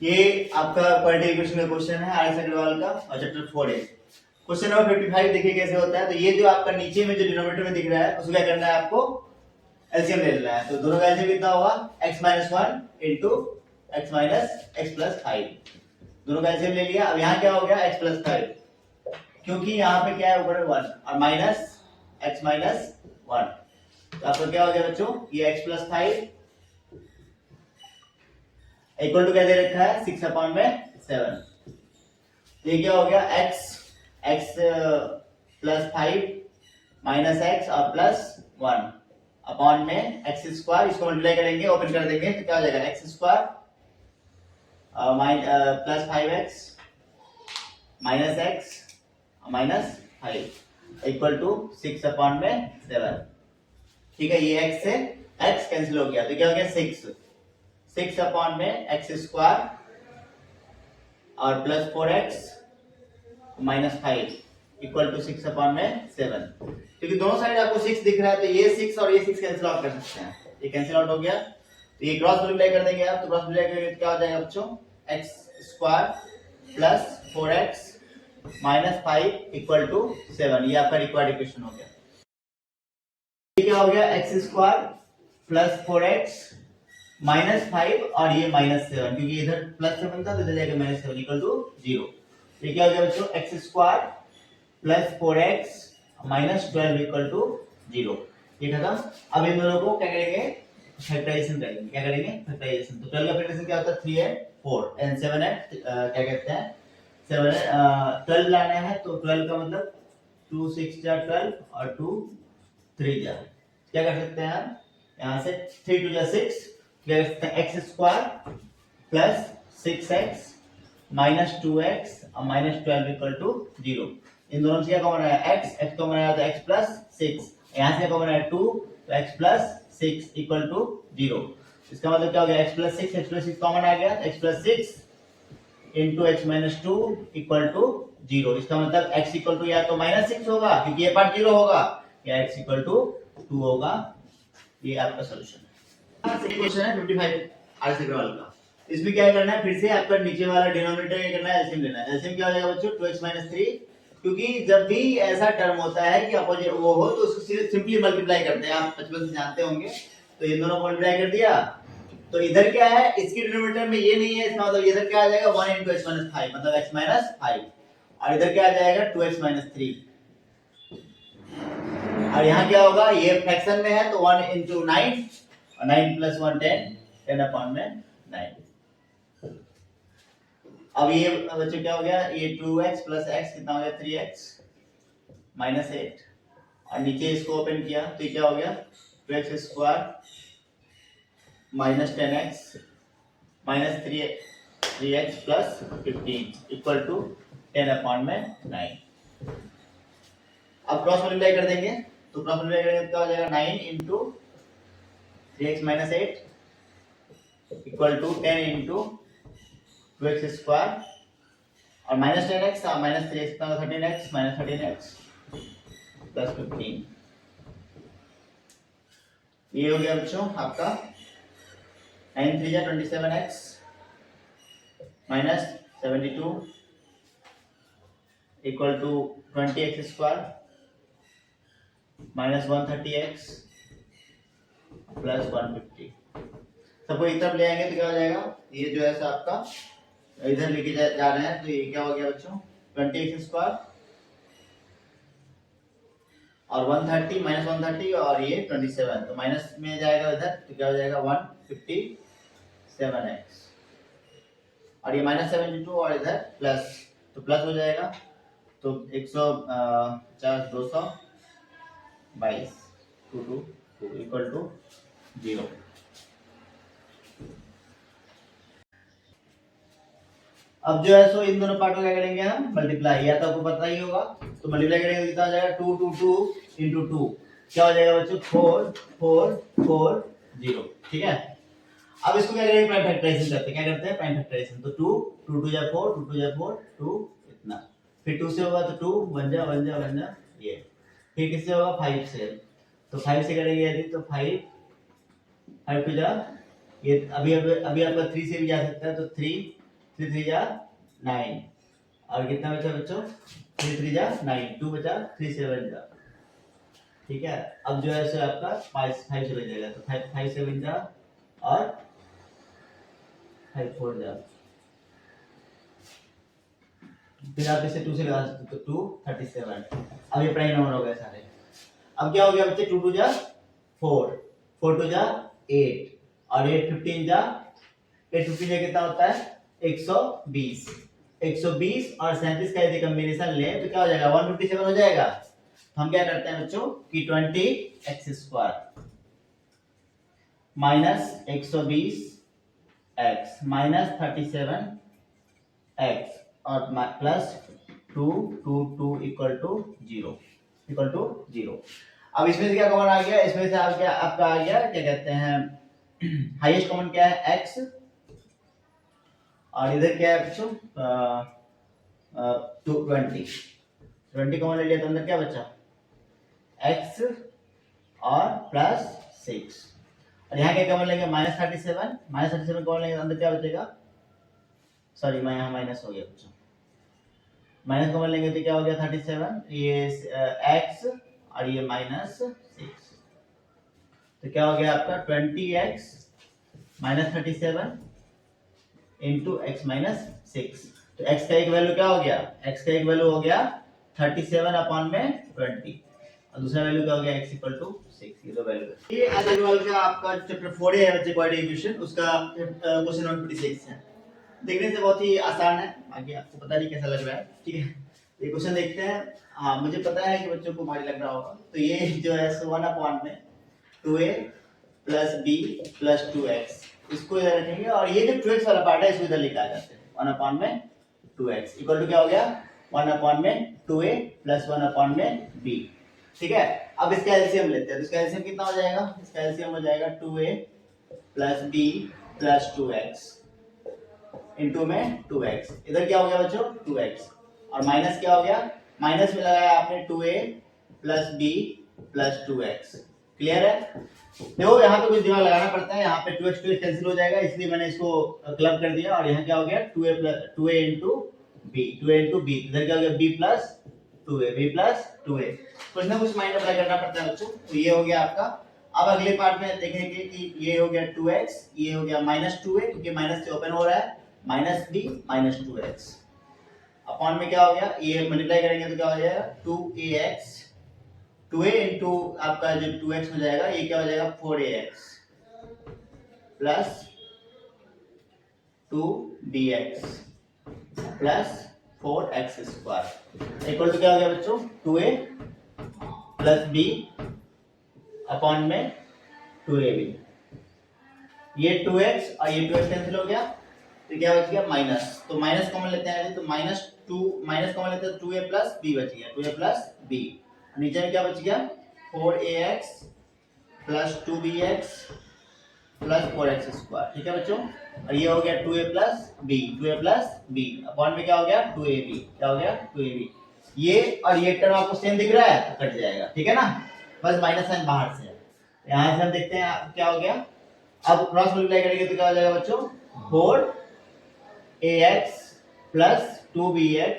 ये आपका quadratic equation का क्वेश्चन है आर एस अग्रवाल का और चैप्टर 4 है। क्वेश्चन नंबर 55 देखिए कैसे होता है। तो ये जो आपका नीचे में जो डिनोमिनेटर में दिख रहा है उसको क्या करना है, आपको एलसीएम ले लेना है। तो दोनों का एलसीएम कितना होगा, x - 1 इनटू x - x + 5। दोनों का एलसीएम ले लिया। अब यहाँ क्या हो गया, x + 5, क्योंकि यहाँ पे क्या है ऊपर 1 और माइनस x - 1। तो आपका क्या हो गया बच्चों, ये x + 5 इक्वल टू क्या दे रखा है 6/7। ये क्या हो गया x + 5 माइनस x और प्लस 1 अपॉन में x²। इसको मल्टीप्लाई करेंगे, ओपन कर देंगे तो क्या हो जाएगा x² plus 5x minus x minus 5 equal to 6/7। ठीक है, ये x से x कैंसिल हो गया तो क्या हो गया 6/x² और plus 4x minus 5 equal to 6/7। क्योंकि दोनों साइड आपको 6 दिख रहा है तो ये 6 और ये 6 कैंसिल आउट कर सकते हैं। ये कैंसिल आउट हो गया तो ये क्रॉस मल्टीप्लाई कर देंगे आप। तो क्रॉस मल्टीप्लाई करेंगे तो क्या हो जाएगा बच्चों, x² plus 4x minus 5 equal to 7। ये आपका रिक्वायर्ड इक्वेशन हो गया। ये क्या हो गया x² प्लस 4x माइनस 5 और ये माइनस 7, क्योंकि इधर प्लस 7 था तो इधर जाएगा माइनस 7 इक्वल टू 0। ये क्या हो गया बच्चों, x² plus 4x minus 12 equal to 0। ये खत्म। अब इन दोनों को क्या करेंगे, फैक्टराइजेशन करेंगे। क्या करेंगे, फैक्टराइजेशन। तो 12 का फैक्टराइजेशन क्या होता है, 3 है 4 एंड 7 है क्या कहते हैं 7 है 12 लाना है। तो 12 का मतलब 2 6 जा 12 और 2 3 जा। क्या कर सकते हैं हम, यहाँ से 3 2 जा 6, क्या कर सकते हैं x² plus 6x minus 2x और माइनस 12 इक्वल टू 0। इन दोनों से क्या कॉमन आया, x कॉमन आया तो x प्लस 6। यहाँ से कॉमन आया 2 तो x प्लस 6 इक्वल टू 0। इसका मतलब क्या हो गया, x प्लस 6 कॉमन आ गया, x plus 6 into x minus 2 equal to 0। इसका मतलब x इक्वल टू या तो -6 होगा क्योंकि ये पार्ट 0 होगा, या x इक्वल टू 2 होगा। ये आपका सॉल्यूशन है। सेकंड क्वेश्चन है 55 आर अग्रवाल का। इसमें क्या करना है, फिर से आपका नीचे वाला डिनोमिनेटर क्या करना है, एलसीएम लेना है। एलसीएम क्या हो जाएगा बच्चों 2x - 3, क्योंकि जब भी ऐसा टर्म होता है कि अपोजिट वो हो तो उसको सिंपली मल्टीप्लाई करते हैं, आप बचपन से जानते होंगे। तो इन दोनों को मल्टीप्लाई कर दिया तो इधर क्या है, इसकी डिनोमिनेटर में ये नहीं है, इसका मतलब इधर क्या आ जाएगा 1 × x - 5 मतलब x - 5 और इधर क्या आ जाएगा 2x - 3। और यहाँ क्या होगा, ये फ्रैक्शन में है तो 1 × 9 और 9 + 1 10 10/9। अब ये बच्चों क्या हो गया, ये 2x + x कितना हो गया 3x -8 और नीचे इसको ओपन किया तो ये क्या हो गया 2x² - 10x -3x + 15 equal to 10/9। अब क्रॉस मल्टीप्लाई कर देंगे तो क्रॉस मल्टीप्लाई करेंगे तो क्या हो जाएगा 9 × 3x - 8 इक्वल टू 10 × 2x² और -10x और -3x कितना होगा 13x -13x + 15। ये हो गया बच्चों आपका 9 3 जा 27x -72 equal to 20x² -130x + 150। सबको एक तरफ ले आएंगे तो क्या हो जाएगा, ये जो है आपका इधर लेके जा रहे हैं तो ये क्या हो गया बच्चों 20x² और 130 -130 और ये 27 तो माइनस में जाएगा इधर तो क्या हो जाएगा 157x और ये -72 और इधर प्लस तो प्लस हो जाएगा तो 150 222 2 इक्वल टू 0। अब जो है सो इन दोनों पार्ट को क्या करेंगे हम मल्टीप्लाई, या तो आपको पता ही होगा। तो मल्टीप्लाई करेंगे तो कितना हो जाएगा 2 2 2 × 2 क्या हो जाएगा बच्चों 4 4 4 0। ठीक है, अब इसको क्या करेंगे प्राइम फैक्टराइजेशन करते हैं। क्या करते हैं प्राइम फैक्टराइजेशन। तो 2 2 2 जा 4 2 2 जा 4 2 इतना, फिर 2 से होगा तो 2 1 जा 1 जा 1 जा ये, फिर किससे होगा 5 से, तो 5 से करेंगे यदि तो 5 5 2 जा ये अभी आपका 3 से भी जा सकता है तो 3 3 3 जा 9 और कितना बचा बच्चों 3 3 जा 9 2 बचा 3 7 जा। ठीक है, अब जो है सो आपका 5 से बच जाएगा, तो 5 7 जा और 5 4 जा, फिर आप इसे 2 से लगा सकते हो तो 2 37। अब ये प्राइम नंबर हो गए सारे। अब क्या हो गया बच्चे 2 2 जा 4 4 2 जा 8 और 8 15 जा 8 15 कितना होता है 120 120 और 37 का यदि कॉम्बिनेशन ले तो क्या हो जाएगा 157 हो जाएगा। हम क्या करते हैं बच्चों कि 20x² minus 120 x minus 37x और प्लस 2 2 2 इक्वल टू 0 अब इसमें से क्या कॉमन आ गया, इसमें से आपका आ गया क्या कहते हैं हाईएस्ट कॉमन क्या है x और इधर क्या है बच्चों 20 कॉमन ले लिया तो अंदर क्या बचा x और प्लस 6 और यहाँ क्या कॉमन लेंगे -37 कॉमन लेंगे तो अंदर क्या बचेगा, सॉरी मैं यहाँ माइनस हो गया बच्चों, माइनस कॉमन लेंगे तो क्या हो गया 37 ये x और ये -6 तो क्या हो गया आपका 20x -37 इंटू x -6 तो x का एक वैल्यू क्या हो गया, x का एक वैल्यू हो गया 37 अपॉन में 20 और दूसरा वैल्यू क्या हो गया x इक्वल टू 6। ये दो वैल्यू ये अजगवाल का आपका चैप्टर 4 है बच्चे क्वाड्रेटिक इक्वेशन, उसका क्वेश्चन नंबर 26 है। देखने से बहुत ही आसान है, आगे आपको पता नहीं कैसा लग रहा है। ठीक है, ये क्वेश्चन देखते हैं। हाँ मुझे पता है कि बच्चों को भारी लग रहा होगा, तो ये जो है 1 अपॉन में 2a plus b plus 2x इसको इधर रखेंगे और ये जो 2x वाला पार्ट है इसको इधर लेके आ जाते हैं। 1 अपॉन में 2x इक्वल टू क्या हो गया 1 अपॉन में 2a प्लस 1 अपॉन में b। ठीक है, अब इसका एलसीएम लेते हैं, तो इसका एलसीएम कितना हो जाएगा, इसका एलसीएम हो जाएगा 2a plus b plus 2x into में 2x, इधर क्या हो गया बच्चों 2x और माइनस क्या हो गया, माइनस में लगाया आपने 2a plus b plus 2x। Clear है, देखो यहाँ पे कुछ दिमाग लगाना पड़ता है, यहाँ पे 2x कैंसिल हो जाएगा इसलिए मैंने इसको क्लब कर दिया और यहाँ क्या हो गया 2a इंटू b इधर क्या हो गया b प्लस 2a कुछ ना कुछ माइंड अप्लाई करना पड़ता है बच्चों। तो ये हो गया आपका। अब अगले पार्ट में देखेंगे कि ये हो गया 2x, ये हो गया -2a क्योंकि माइनस से ओपन हो रहा है, -b -2x अपॉन में क्या हो गया, ये मल्टीप्लाई करेंगे तो क्या हो जाएगा 2ax 2a इंटू आपका जो 2x हो जाएगा ये क्या हो जाएगा 4ax plus 2bx plus 4x² equal to क्या हो गया बच्चों 2a प्लस b अपॉन में 2ab। ये 2x और ये 2x कैंसिल हो गया तो क्या बच गया माइनस, तो माइनस कॉमन लेते हैं तो माइनस कॉमन लेते हैं 2a प्लस b बच गया 2a प्लस b, नीचे में क्या बच गया 4ax plus 2bx plus 4x²। ठीक है बच्चों, और ये हो गया 2a प्लस b अपॉन में क्या हो गया 2ab, क्या हो गया 2ab। ये और ये टर्म आपको सेम दिख रहा है तो कट जाएगा। ठीक है ना, बस माइनस साइन बाहर से है। यहाँ से हम देखते हैं क्या हो गया, अब क्रॉस मल्टीप्लाई करेंगे तो क्या हो जाएगा बच्चों 4ax plus 2bx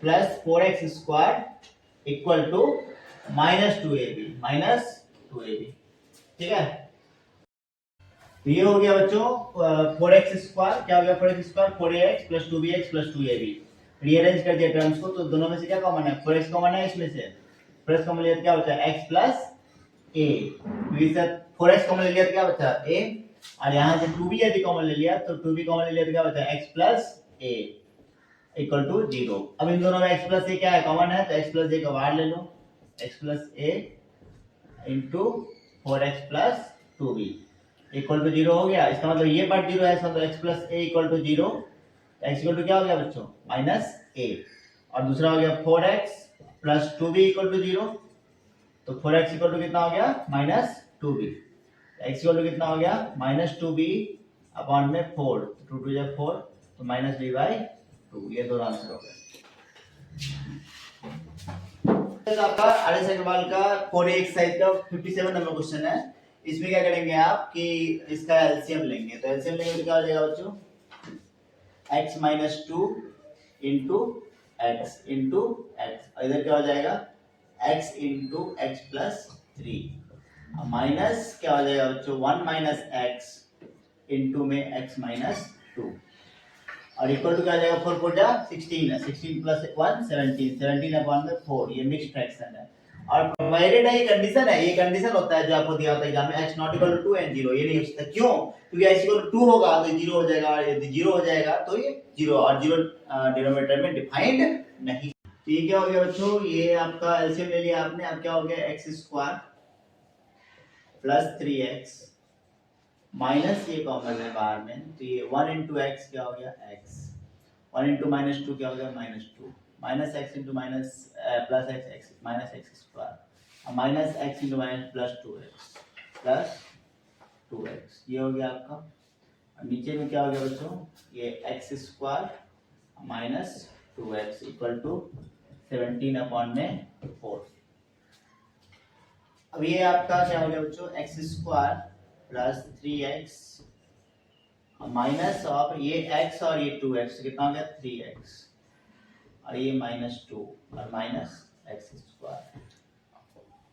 plus 4x² equal to -2ab। ठीक है, तो ये हो गया बच्चों 4x² क्या हो गया 4x² 4ax plus 2bx plus 2ab। Rearrange कर दिया टर्म्स को, तो दोनों में से क्या कॉमन है 4x कॉमन है, इसमें से 4x कॉमन लिया तो क्या बचा x प्लस a, तो 4x कॉमन ले लिया तो क्या बचा a और यहाँ से 2b यदि कॉमन ले लिया तो 2b कॉमन ले लिया तो क्या बचा x plus a equal to 0। अब इन दोनों में x प्लस a क्या है कॉमन है, तो x प्लस a का बाहर ले लो, x plus a into 4x plus 2b equal to 0 हो गया। इसका मतलब ये पार्ट 0 है, इसका मतलब x plus a equal to 0, x equal to क्या हो गया बच्चों -a और दूसरा हो गया 4x plus 2b equal to 0, तो 4x इक्वल टू कितना हो गया -2b, x इक्वल टू कितना हो गया -2b अपॉन में 4, 2 2 जा 4 तो -b/2। ये दोनों आंसर हो गए। तो आपका आर.एस. अग्रवाल का 4a एक्सरसाइज का 57 नंबर क्वेश्चन है। इसमें क्या करेंगे आप कि इसका एलसीएम लेंगे, तो एलसीएम लेंगे तो क्या हो जाएगा बच्चों x minus 2 into x into x, इधर क्या हो जाएगा x into x plus 3 minus क्या हो जाएगा बच्चों 1 माइनस एक्स इंटू में x माइनस 2 और इक्वल टू क्या आ जाएगा 4 4 जा 16 है, 16 प्लस 1 17, 17 अपॉन में 4, ये मिक्स्ड फ्रैक्शन है और प्रोवाइडेड है, ये कंडीशन है, ये कंडीशन होता है जो आपको दिया होता है एग्जाम में x not equal to 2 and 0, ये नहीं हो सकता क्यों, क्योंकि x इक्वल टू 2 होगा तो 0 हो जाएगा और यदि 0 हो जाएगा तो ये 0 और 0 डिनोमिनेटर में डिफाइंड नहीं। तो ये क्या हो गया बच्चों, ये आपका एलसीएम ले लिया आपने, अब क्या हो गया x square plus 3x minus ये कॉमन है बाहर में, तो ये 1 इंटू एक्स क्या हो गया x, 1 इंटू माइनस 2 क्या हो गया minus 2, minus x into minus plus x x minus x square minus x into minus plus 2x plus 2x, ये हो गया आपका। और नीचे में क्या हो गया बच्चों, ये x square minus 2x equal to 17 upon में 4। अब ये आपका क्या हो गया बच्चों, x square plus 3x minus of ये x और ये 2x कितना हो गया 3x और ये माइनस 2 और माइनस एक्स स्क्वायर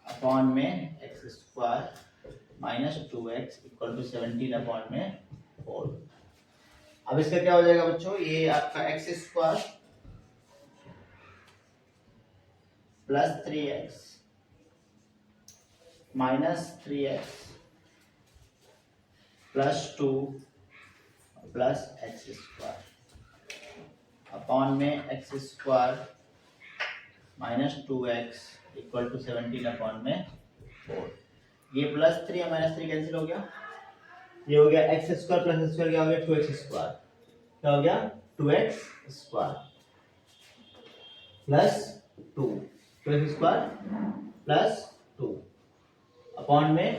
अपॉन में x square minus 2x equal to 17 upon में 4। अब इसका क्या हो जाएगा बच्चों, ये आपका x square plus 3x minus 3x plus 2 plus x square upon में x square minus 2x equal to 17 upon में 4। ये प्लस 3 और माइनस 3 कैंसिल हो गया, ये हो गया एक्स स्क्वायर प्लस स्क्वायर क्या हो गया 2x स्क्वायर, क्या हो गया 2x square plus 2x square plus 2 upon में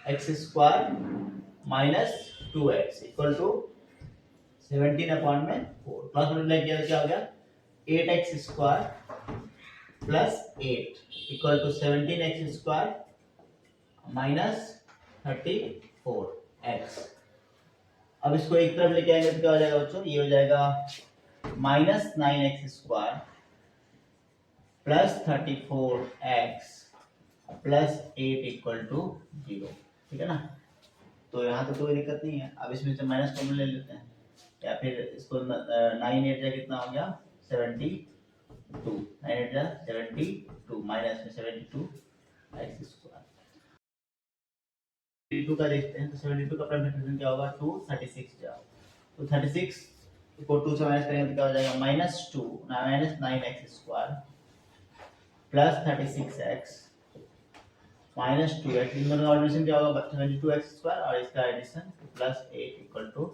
x square minus 2x equal to 17 upon में 4, प्लस मल्टीप्लाई किया तो क्या हो गया 8x square plus 8 equal to 17x square minus 34x। अब इसको एक तरफ लेके आएंगे तो क्या हो जाएगा बच्चों, ये हो जाएगा minus 9x square plus 34x plus 8 equal to 0, ठीक है ना। तो यहाँ तो कोई दिक्कत नहीं है, अब इसमें से माइनस कॉमन ले लेते हैं या फिर इसको 9 8 जा कितना हो गया 72, 9 8 जा 72 माइनस में 72 एक्स स्क्वायर 72 का देखते हैं, तो 72 का परम्यूटेशन क्या होगा 2 36 जाओ, तो 36 को 2 से माइनस करेंगे तो क्या हो जाएगा minus 2 minus 9x square plus 36x minus 2x, इन दोनों का एडिशन क्या होगा 22x स्क्वायर और इसका एडिशन प्लस 8 इक्वल टू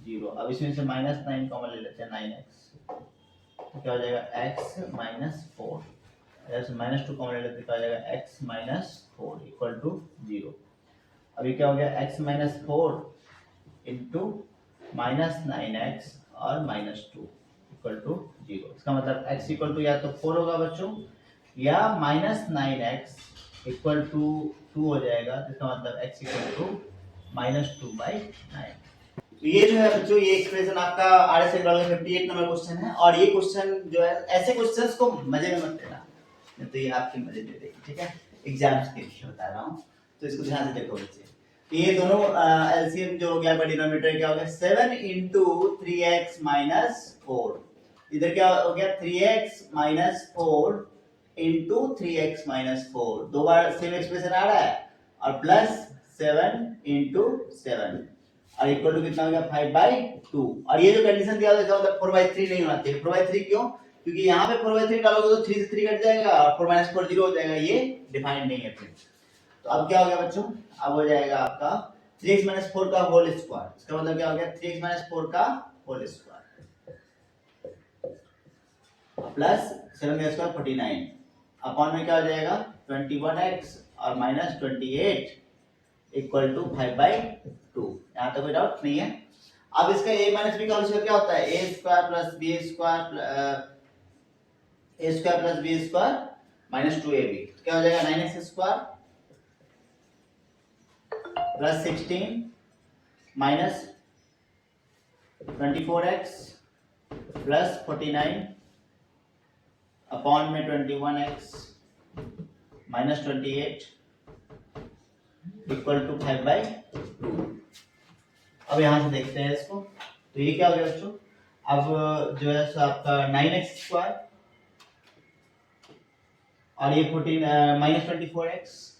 0। अब इसमें से माइनस 9 कॉमन ले लेते हैं 9x, तो क्या हो जाएगा x माइनस 4, इधर से माइनस 2 कॉमन ले लेते हैं क्या हो जाएगा x माइनस 4 इक्वल टू 0। अभी क्या हो गया x minus 4 into minus 9x और माइनस 2 इक्वल टू 0, इसका मतलब x इक्वल टू या तो 4 होगा बच्चों या माइनस 9x इक्वल टू 2 हो जाएगा, जिसका मतलब x इक्वल टू माइनस 2/9। तो ये जो है बच्चों ये एक्सप्रेशन आपका आरएस एग्जाम में 58 नंबर क्वेश्चन है और ये क्वेश्चन जो है ऐसे क्वेश्चंस को मजे में मत लेना, नहीं तो ये आपके मजे दे देगी, ठीक है, एग्जाम्स के लिए बता रहा हूँ, तो इसको ध्यान से देखो बच्चे। तो ये दोनों एलसीएम जो हो गया डिनोमिनेटर क्या हो गया 7 इंटू 3x माइनस 4, इधर क्या हो गया 3x minus 4 into 3x minus 4, दो बार सेम एक्सप्रेशन आ रहा है और प्लस 7 इंटू 7 और इक्वल टू कितना हो गया 5/2। और ये जो कंडीशन दिया हुआ है 4/3 नहीं होना चाहिए, 4/3 क्यों, क्योंकि यहाँ पे 4/3 डालोगे तो 3 से 3 कट जाएगा और 4 - 4 0 हो जाएगा, ये डिफाइंड नहीं है फिर। तो अब क्या हो गया बच्चों, अब हो जाएगा आपका 3x - 4 का होल स्क्वायर, इसका मतलब क्या हो गया 3x - 4 का होल स्क्वायर प्लस 7 का स्क्वायर 49 अपॉन में क्या हो जाएगा 21x और माइनस 28 इक्वल टू 5/2। यहाँ तो कोई डाउट नहीं है। अब इसका a माइनस b का होल स्क्वायर क्या होता है a square plus b square minus 2ab, क्या हो जाएगा 9x square plus 16 minus 24x plus 49 upon में 21x माइनस 28 इक्वल टू 5/2। अब यहाँ से देखते हैं इसको, तो ये क्या हो गया बच्चों, अब जो है सो आपका 9x² और ये 14 माइनस 24x,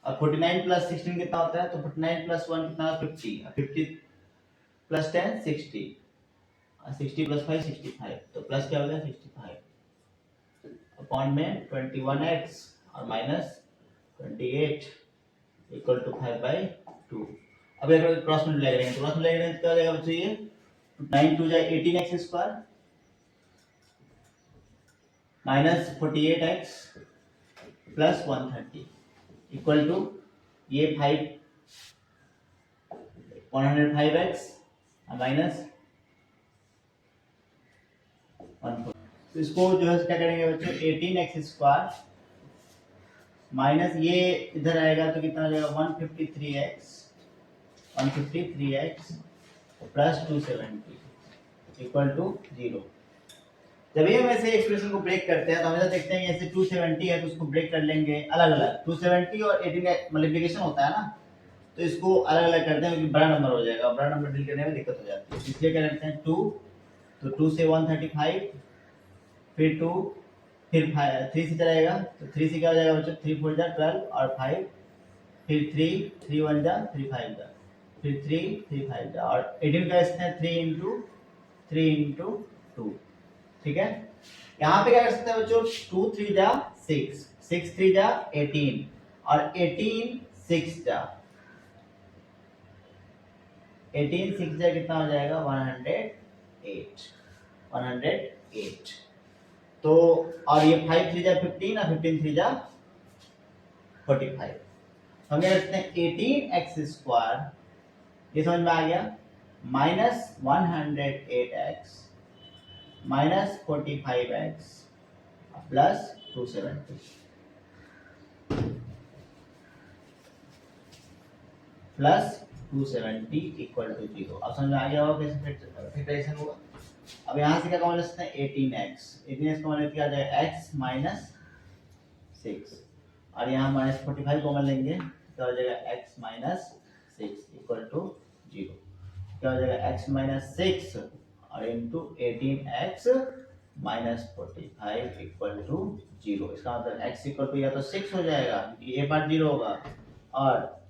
अब 49 प्लस 16 कितना होता है, तो 49 प्लस 1 कितना, 50, 50 प्लस 10 60, 60 प्लस 5 65, तो प्लस क्या हो गया 65 अपॉन में 21x और माइनस 28 इक्वल टू 5/2। अब अगर क्रॉस मल्टीप्लाई करेंगे तो क्रॉस मल्टीप्लाई करेंगे तो क्या हो जाएगा बच्चों, ये 9 2 जाए 18x² minus 48x plus 130 equal to ये 105x माइनस 140। तो इसको जो है क्या करेंगे बच्चों, 18x² माइनस ये इधर आएगा तो कितना हो जाएगा 153x प्लस 270 इक्वल टू 0। जब ये हम ऐसे एक्सप्रेशन को ब्रेक करते हैं तो हमेशा देखते हैं ऐसे 270 है तो उसको ब्रेक कर लेंगे अलग अलग, 270 और 18 मल्टीप्लिकेशन होता है ना, तो इसको अलग अलग करते हैं क्योंकि बड़ा नंबर हो जाएगा, बड़ा नंबर डील करने में दिक्कत हो जाती है, इसलिए क्या करते हैं 2, तो 2 से 135, फिर 2, फिर 3 से चलाएगा तो 3 से क्या हो जाएगा बच्चों, 3 4 जा 12 और 5, फिर 3 3 1 जा 3 5 जा, फिर 3 3 5 जा, और 18 का इसने 3 इंटू 2, ठीक है। यहाँ पे क्या कर सकते हैं बच्चों, 2 3 जा 6, 6 3 जा 18 और 18 6 जा, 18 6 जा कितना हो जाएगा 108। तो और ये 5 3 जा 15 और 15 3 जा 45। हम क्या करते हैं 18x², ये समझ में आ गया, minus 108x minus 45x plus 270 plus 270 equal to 0। अब समझ में आ गया होगा कैसे फैक्टराइजेशन होगा। अब यहाँ से क्या कॉमन ले सकते हैं 18x कॉमन लेते आ जाएगा x माइनस 6 और यहाँ माइनस 45 कॉमन लेंगे क्या हो जाएगा x माइनस 6 इक्वल टू 0। क्या हो जाएगा x माइनस 6 और into 18x minus 45 equal to 0। इसका मतलब x इक्वल टू या तो 6 हो जाएगा, ये पार्ट 0 होगा, और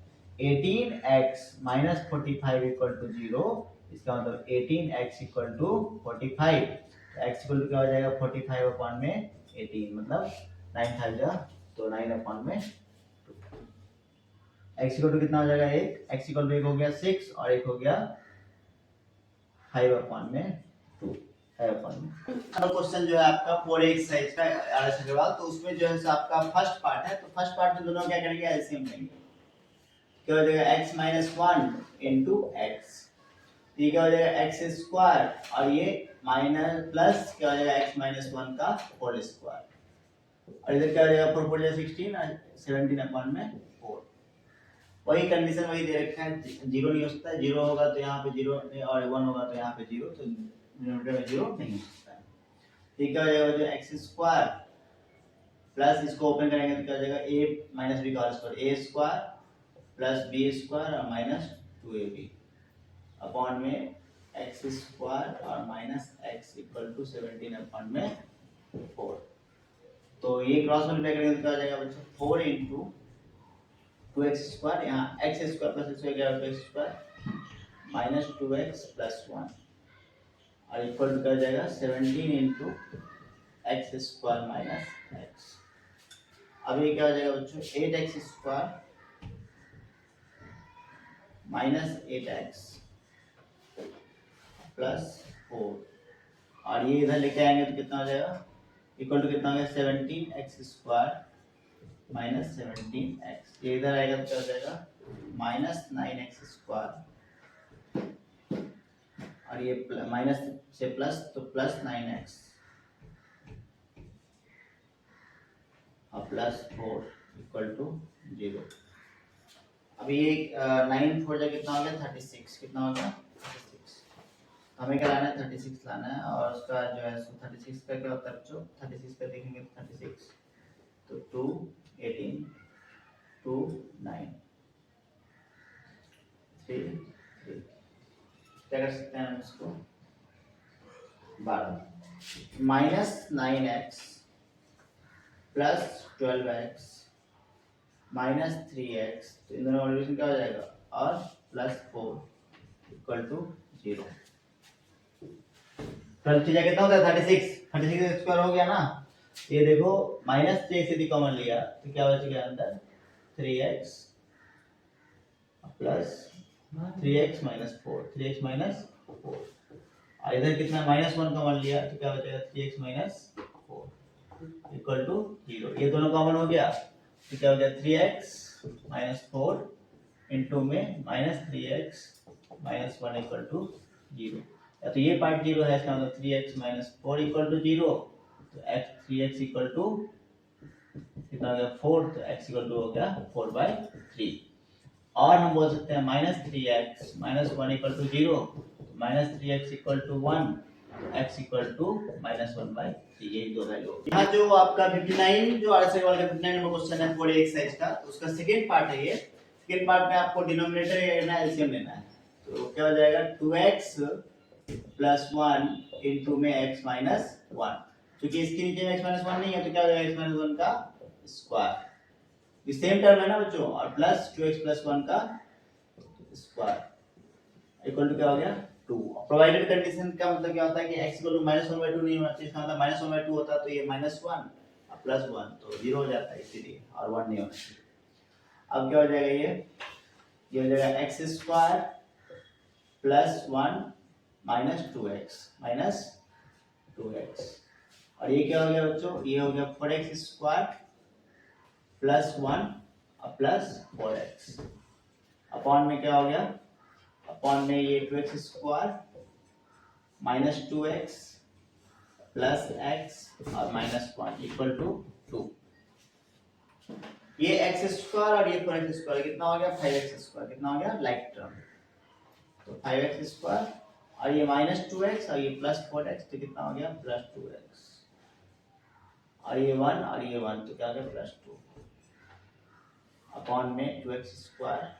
18x माइनस 45 इक्वल टू 0, इसका मतलब 18x इक्वल टू 45, तो x इक्वल टू क्या हो जाएगा 45 अपॉन में 18, मतलब 9 5 जा तो 9 अपॉन में 2। x इक्वल टू कितना हो जाएगा 1, x इक्वल टू 1 हो गया 6 और 1 हो गया 5 अपॉन में 2, 5 अपॉन में। अब क्वेश्चन जो है आपका 4 एक्सरसाइज का आरएस अग्रवाल, तो उसमें जो है आपका फर्स्ट पार्ट है, तो फर्स्ट पार्ट में दोनों क्या करेंगे एलसीएम लेंगे, क्या हो जाएगा x माइनस 1 इंटू एक्स, ये क्या हो जाएगा एक्स स्क्वायर और ये माइनस प्लस क्या हो जाएगा x माइनस 1 का होल स्क्वायर, और इधर क्या हो जाएगा 4 4 16 और 17 अपॉन में 4। वही कंडीशन वही दे रखा है, जीरो नहीं हो सकता है, जीरो होगा तो यहाँ पे जीरो और 1 होगा तो यहाँ पे जीरो, तो डिनोमिनेटर में जीरो नहीं हो सकता है। ये क्या हो जाएगा जो एक्स स्क्वायर प्लस इसको ओपन करेंगे तो क्या हो जाएगा a माइनस बी का whole square, a square plus B square और माइनस 2ab अपॉन में एक्स स्क्वायर और minus x equal to 17 upon में 4। तो ये क्रॉस मल्टीप्लाई करेंगे तो क्या हो जाएगा बच्चों 4 इंटू 2x स्क्वायर, यहाँ x स्क्वायर प्लस x हो गया तो x square minus 2x plus 1 और इक्वल टू क्या हो जाएगा 17 into x square minus x। अब ये क्या हो जाएगा बच्चों 8x square minus 8x plus 4 और ये इधर लेके आएंगे तो कितना हो जाएगा इक्वल टू कितना हो गया 17x स्क्वायर माइनस 17x, ये इधर आएगा तो क्या हो जाएगा माइनस 9x स्क्वायर और ये माइनस से प्लस तो प्लस 9x और प्लस 4 इक्वल टू 0। अभी ये 9 फोर जा कितना हो गया 36, कितना हो गया 36। हमें क्या लाना है 36 लाना है, और उसका जो है 36 का क्या होता है बच्चों, 36 पे देखेंगे तो 36 तो 2 18 2 9 3 3 क्या कर सकते हैं हम इसको 12 minus 9x plus 12x minus 3x, तो इन दोनों मल्टीप्लिकेशन क्या हो जाएगा, और प्लस 4 इक्वल टू 0। 12 चीज़ कितना होता है 36, 36 स्क्वायर हो गया ना। ये देखो माइनस 3 से भी कॉमन लिया तो क्या बचेगा अंदर 3x plus 3x minus 4, 3x minus 4, और इधर कितना माइनस 1 कॉमन लिया तो क्या बचेगा 3x माइनस 4 इक्वल टू 0। ये दोनों कॉमन हो गया तो क्या हो गया 3x माइनस 4 इंटू में minus 3x minus 1 equal to 0। या तो ये पार्ट 0 है, इसका मतलब 3x माइनस 4 इक्वल टू 0, तो x 3x इक्वल टू कितना हो गया 4, तो x इक्वल टू हो गया 4/3। और हम बोल सकते हैं minus 3x minus 1 equal to 0, minus 3x equal to 1, x equal to minus 1/3। यही दो वैल्यू। यहाँ जो आपका 59 जो आरएसआई वाला का 59 नंबर क्वेश्चन है थोड़े एक्सरसाइज का, तो उसका सेकंड पार्ट है ये। सेकंड पार्ट में आपको डिनोमिनेटर लेना है, एलसीएम लेना है। तो क्या हो जाएगा 2x प्लस 1 इंटू में x माइनस 1, क्योंकि इसके नीचे में x माइनस 1 नहीं है तो क्या हो जाएगा x माइनस 1 का स्क्वायर, ये सेम टर्म है ना बच्चों, और प्लस 2x प्लस 1 का स्क्वायर इक्वल टू क्या हो गया 2। प्रोवाइडेड कंडीशन का मतलब क्या होता है कि x इक्वल टू माइनस 1/2 नहीं होना चाहिए, इसका मतलब माइनस 1/2 होता तो ये माइनस 1 और प्लस 1 तो 0 हो जाता है, इसीलिए और 1 नहीं होना चाहिए। अब क्या हो जाएगा ये हो जाएगा x square plus 1 minus 2x, और ये क्या हो गया बच्चों, ये हो गया 4x स्क्वायर प्लस 1 और प्लस 4x, अपॉन में क्या हो गया, अपॉन में ये 2x square minus 2x plus x और माइनस 1 इक्वल टू 2। ये x स्क्वायर और ये 4x स्क्वायर कितना हो गया 5x स्क्वायर, कितना हो गया लाइक टर्म, तो 5x स्क्वायर और ये माइनस 2x और ये प्लस 4x तो कितना हो गया प्लस 2x, और ये 1 और ये 1 तो क्या हो गया प्लस 2, अपॉन में 2x स्क्वायर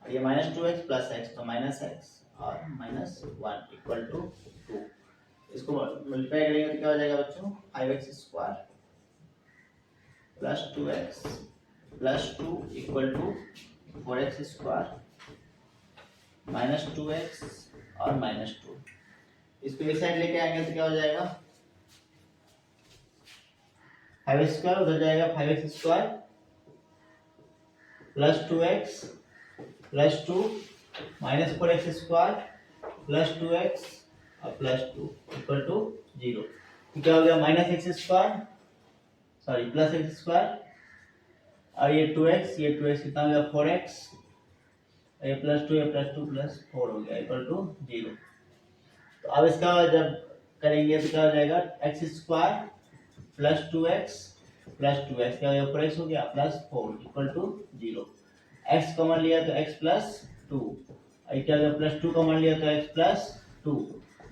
और ये माइनस 2x प्लस x तो माइनस x और माइनस 1 इक्वल टू 2। इसको मल्टीप्लाई करेंगे तो क्या हो जाएगा बच्चों 5x square plus 2x plus 2 equal to 4x square minus 2x और माइनस 2। इसको इस साइड लेके आएंगे तो क्या हो जाएगा 5x स्क्वायर उधर जाएगा 5x square plus 2x plus 2 minus 4x square plus 2x और प्लस 2 इक्वल टू 0। तो क्या हो गया minus x square sorry plus x square और ये 2x कितना हो गया 4x, ये प्लस 2 प्लस 4 हो गया इक्वल टू 0। तो अब इसका जब करेंगे तो क्या हो जाएगा एक्स स्क्वायर प्लस 2x क्या हो गया 4x हो गया plus 4 equal to 0। x common लिया तो x प्लस 2, और क्या हो गया प्लस 2 कॉमन लिया तो x प्लस 2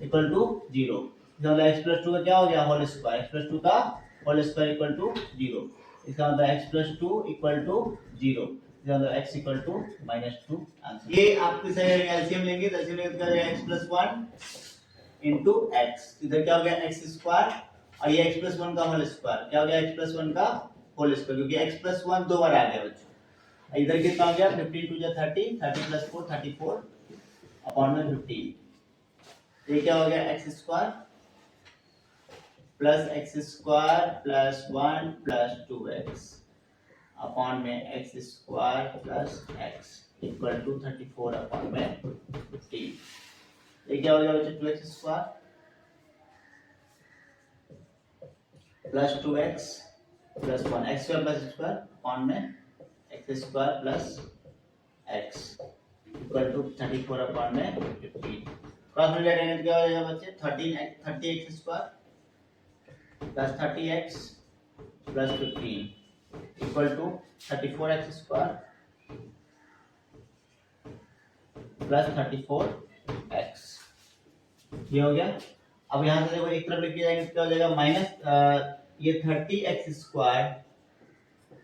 इक्वल टू 0। इसका मतलब x प्लस 2 का क्या हो गया होल स्क्वायर, x प्लस 2 का होल स्क्वायर इक्वल टू 0। इसका मतलब x प्लस 2 इक्वल टू 0, इसका मतलब x equal to minus 2 answer. ये आपके सही एलसीएम लेंगे तो एलसीएम लेंगे तो क्या हो जाएगा x प्लस 1 इंटू x, इधर क्या हो गया x स्क्वायर और ये x प्लस 1 का होल स्क्वायर, क्या हो गया x प्लस 1 का होल स्क्वायर, क्योंकि x प्लस 1 दो बार आ गया बच्चों। इधर कितना हो गया 15 2 30, 30 प्लस 4 34 अपॉन में 15, ये क्या हो गया x square plus 1 plus 2x upon में x square plus x equal to 34 upon में 15। ये क्या हो गया बच्चे 2x square plus 2x plus 1 x square plus square upon में x square plus x equal to 34 upon में 15। क्रॉस मल्टीप्लाई करेंगे तो क्या हो जाएगा बच्चे 30x square plus 30x plus 15 equal to 34x square plus 34x, ये हो गया। अब यहाँ से देखो एक तरफ लेके जाएंगे तो क्या हो जाएगा, माइनस ये 30x²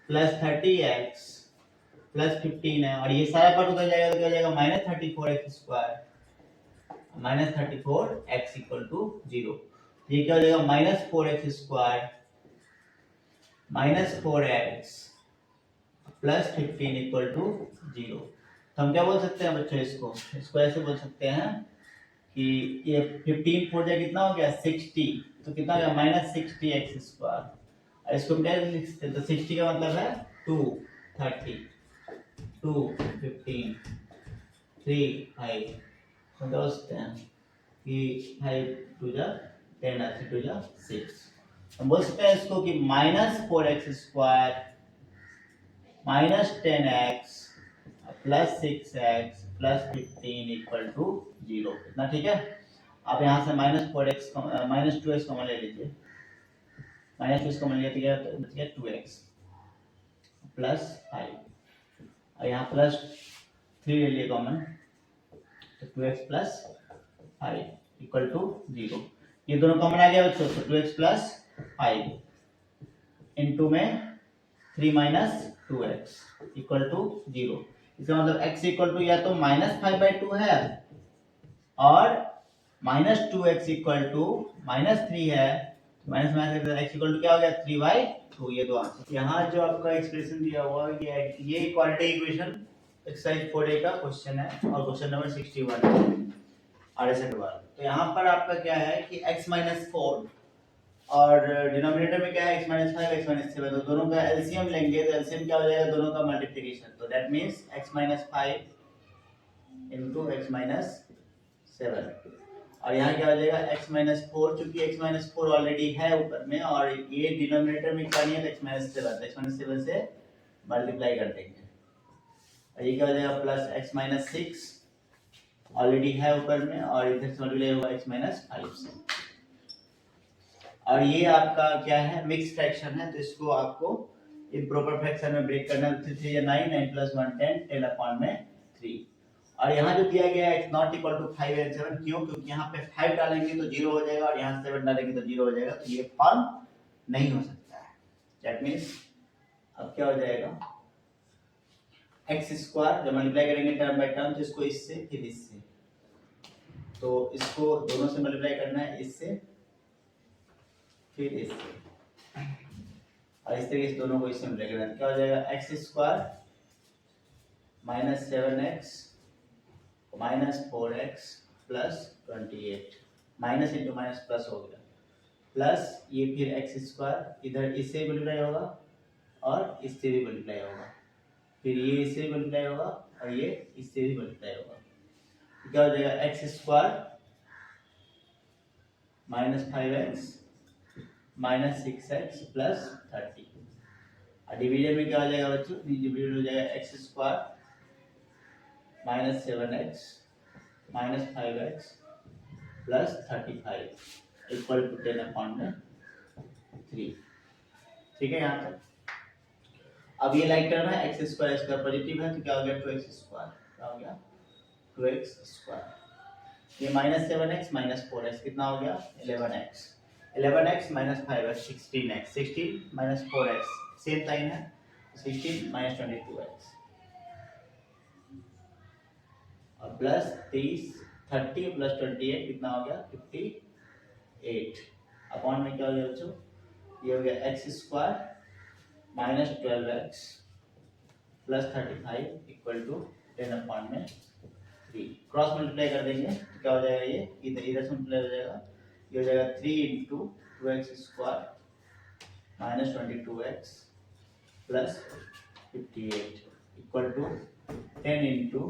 प्लस 30x प्लस 15 है, और ये सारा पार्ट उधर जाएगा तो क्या हो जाएगा, -34x² -34x इक्वल टू 0। ये क्या हो जाएगा, -4x² -4x plus 15 equal to 0। तो हम क्या बोल सकते हैं बच्चों, इसको ऐसे बोल सकते हैं कि ये 15 4 जा कितना हो गया 60, तो कितना हो गया -60x²। और इसको हम क्या लिख सकते हैं, तो 60 का मतलब है 2 30 2 15 3 5, तो क्या बोलते हैं कि 5 2 जा 10 3 2 जा 6। हम बोल सकते हैं इसको कि -4x² -10x plus 6x plus 15 equal to 0। इतना ठीक है। आप यहाँ से -4x -2x कॉमन ले लीजिए, -2x कॉमन लिया तो बच गया 2x प्लस 5, और यहाँ प्लस 3 ले लिए कॉमन, तो 2x प्लस 5 इक्वल टू 0। ये दोनों कॉमन आ गया बच्चों, तो 2x प्लस 5 इनटू में 3 माइनस 2x इक्वल टू 0। इसका मतलब x इक्वल टू या तो -5/2 है और -2x इक्वल टू -3 है। Minus minus x equal to क्या हो गया 3/2। ये दो आंसर। यहाँ जो आपका एक्सप्रेशन दिया हुआ है ये इक्वालिटी इक्वेशन एक्सरसाइज 4A का क्वेश्चन है और क्वेश्चन नंबर 61 RSA के बाद। तो यहाँ पर आपका क्या है कि x-4 और डिनोमिनेटर में क्या है x-5 x-7, तो दोनों का एलसीएम लेंगे तो एलसीएम क्या हो जाएगा, दोनों का मल्टीप्लिकेशन, तो that means x-5 into x-7। और यहाँ क्या हो जाएगा x-4, चूंकि x-4 ऑलरेडी है ऊपर में और ये डिनोमिनेटर में क्या नहीं है तो x-7 से मल्टीप्लाई कर देंगे, और ये क्या हो जाएगा प्लस x-6 ऑलरेडी है ऊपर में और इधर से मल्टीप्लाई होगा x-5 से। और ये आपका क्या है मिक्स फ्रैक्शन है, तो इसको आपको इम्प्रॉपर फ्रैक्शन में ब्रेक करना है। 3 3 9 9 + 1 10 10 अपॉन में 3। और यहाँ जो दिया गया है x ≠ 5 and 7, क्यों, क्योंकि यहाँ पे 5 डालेंगे तो 0 हो जाएगा और यहाँ 7 डालेंगे तो 0 हो जाएगा, तो ये फॉर्म नहीं हो सकता है। दैट मींस अब क्या हो जाएगा x² जब मल्टीप्लाई करेंगे टर्म बाय टर्म, तो इसको इससे फिर इससे, तो इसको दोनों से मल्टीप्लाई करना है, इससे फिर इससे, और इस तरीके से दोनों को इससे मल्टीप्लाई करना है, क्या हो जाएगा x² -7x -4x plus 28, minus into minus plus हो गया, प्लस ये फिर x² इधर इससे मल्टीप्लाई होगा और इससे भी मल्टीप्लाई होगा, फिर ये इससे भी मल्टीप्लाई होगा और ये इससे भी मल्टीप्लाई होगा, तो क्या हो जाएगा x² -5x -6x प्लस 30। और डिवीजन में क्या हो जाएगा बच्चों, डिवीजन हो जाएगा x² -7x -5x plus 35 equal to 10 upon में 3। ठीक है यहाँ तक। अब ये लाइक टर्म है x² इसका पॉजिटिव है, तो क्या हो गया 2x², क्या हो गया 2x²। ये -7x -4x कितना हो गया 11x 11x -5x 16x 16 -4x same sign है, 16 -22x और प्लस 30 + 28 कितना हो गया 58 अपॉन में क्या हो गया बच्चों, ये हो गया x² -12x plus 35 equal to 10 upon में 3। क्रॉस मल्टीप्लाई कर देंगे तो क्या हो जाएगा, ये इधर से मल्टीप्लाई हो जाएगा, ये हो जाएगा 3 × 2x² -22x plus 58 equal to 10 ×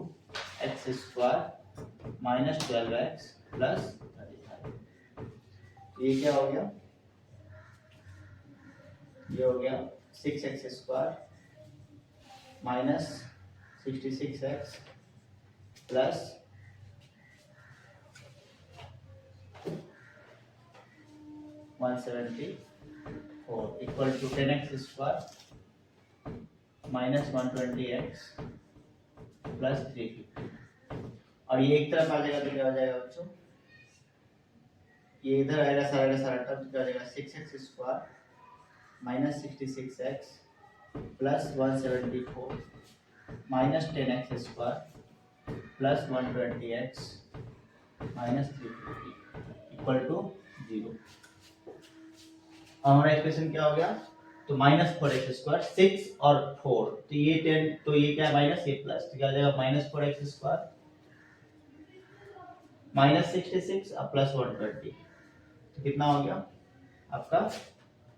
x² -12x plus 35। ये क्या हो गया, ये हो गया 6x² -66x plus 174 equal to 10x² -120x plus 350। और ये एक तरफ आ जाएगा तो क्या हो जाएगा बच्चों, ये इधर आएगा सारा टर्म, क्या हो जाएगा 6x² minus 66x plus 174 minus 10x² plus 120x minus 350 equal to 0। हमारा इक्वेशन क्या हो गया, तो -4x², 6 और 4, तो ये 10, तो ये क्या है माइनस, ये प्लस, तो क्या हो जाएगा -4x² माइनस 66 और प्लस 120, तो कितना हो गया आपका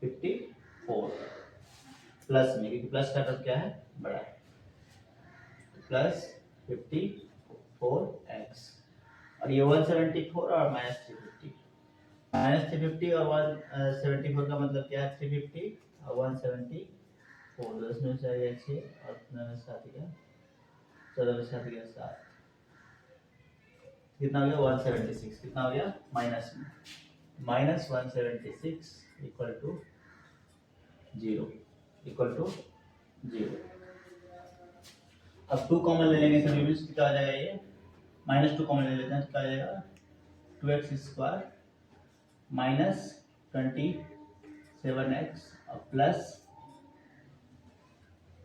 54 प्लस में, क्योंकि प्लस का टर्म क्या है बड़ा है, प्लस 54x और ये 174 और -350 और 174 का मतलब क्या है 350 और 174, 10 में से आ गया 6 और 9 में 7 गया 14 में 7 गया 7, कितना हो गया 176, कितना हो गया माइनस में, -176 इक्वल टू 0 इक्वल टू 0। अब 2 कॉमन ले लेंगे सभी में, क्या आ जाएगा ये -2 कॉमन ले लेते हैं तो क्या आ जाएगा 2x² माइनस 27x और प्लस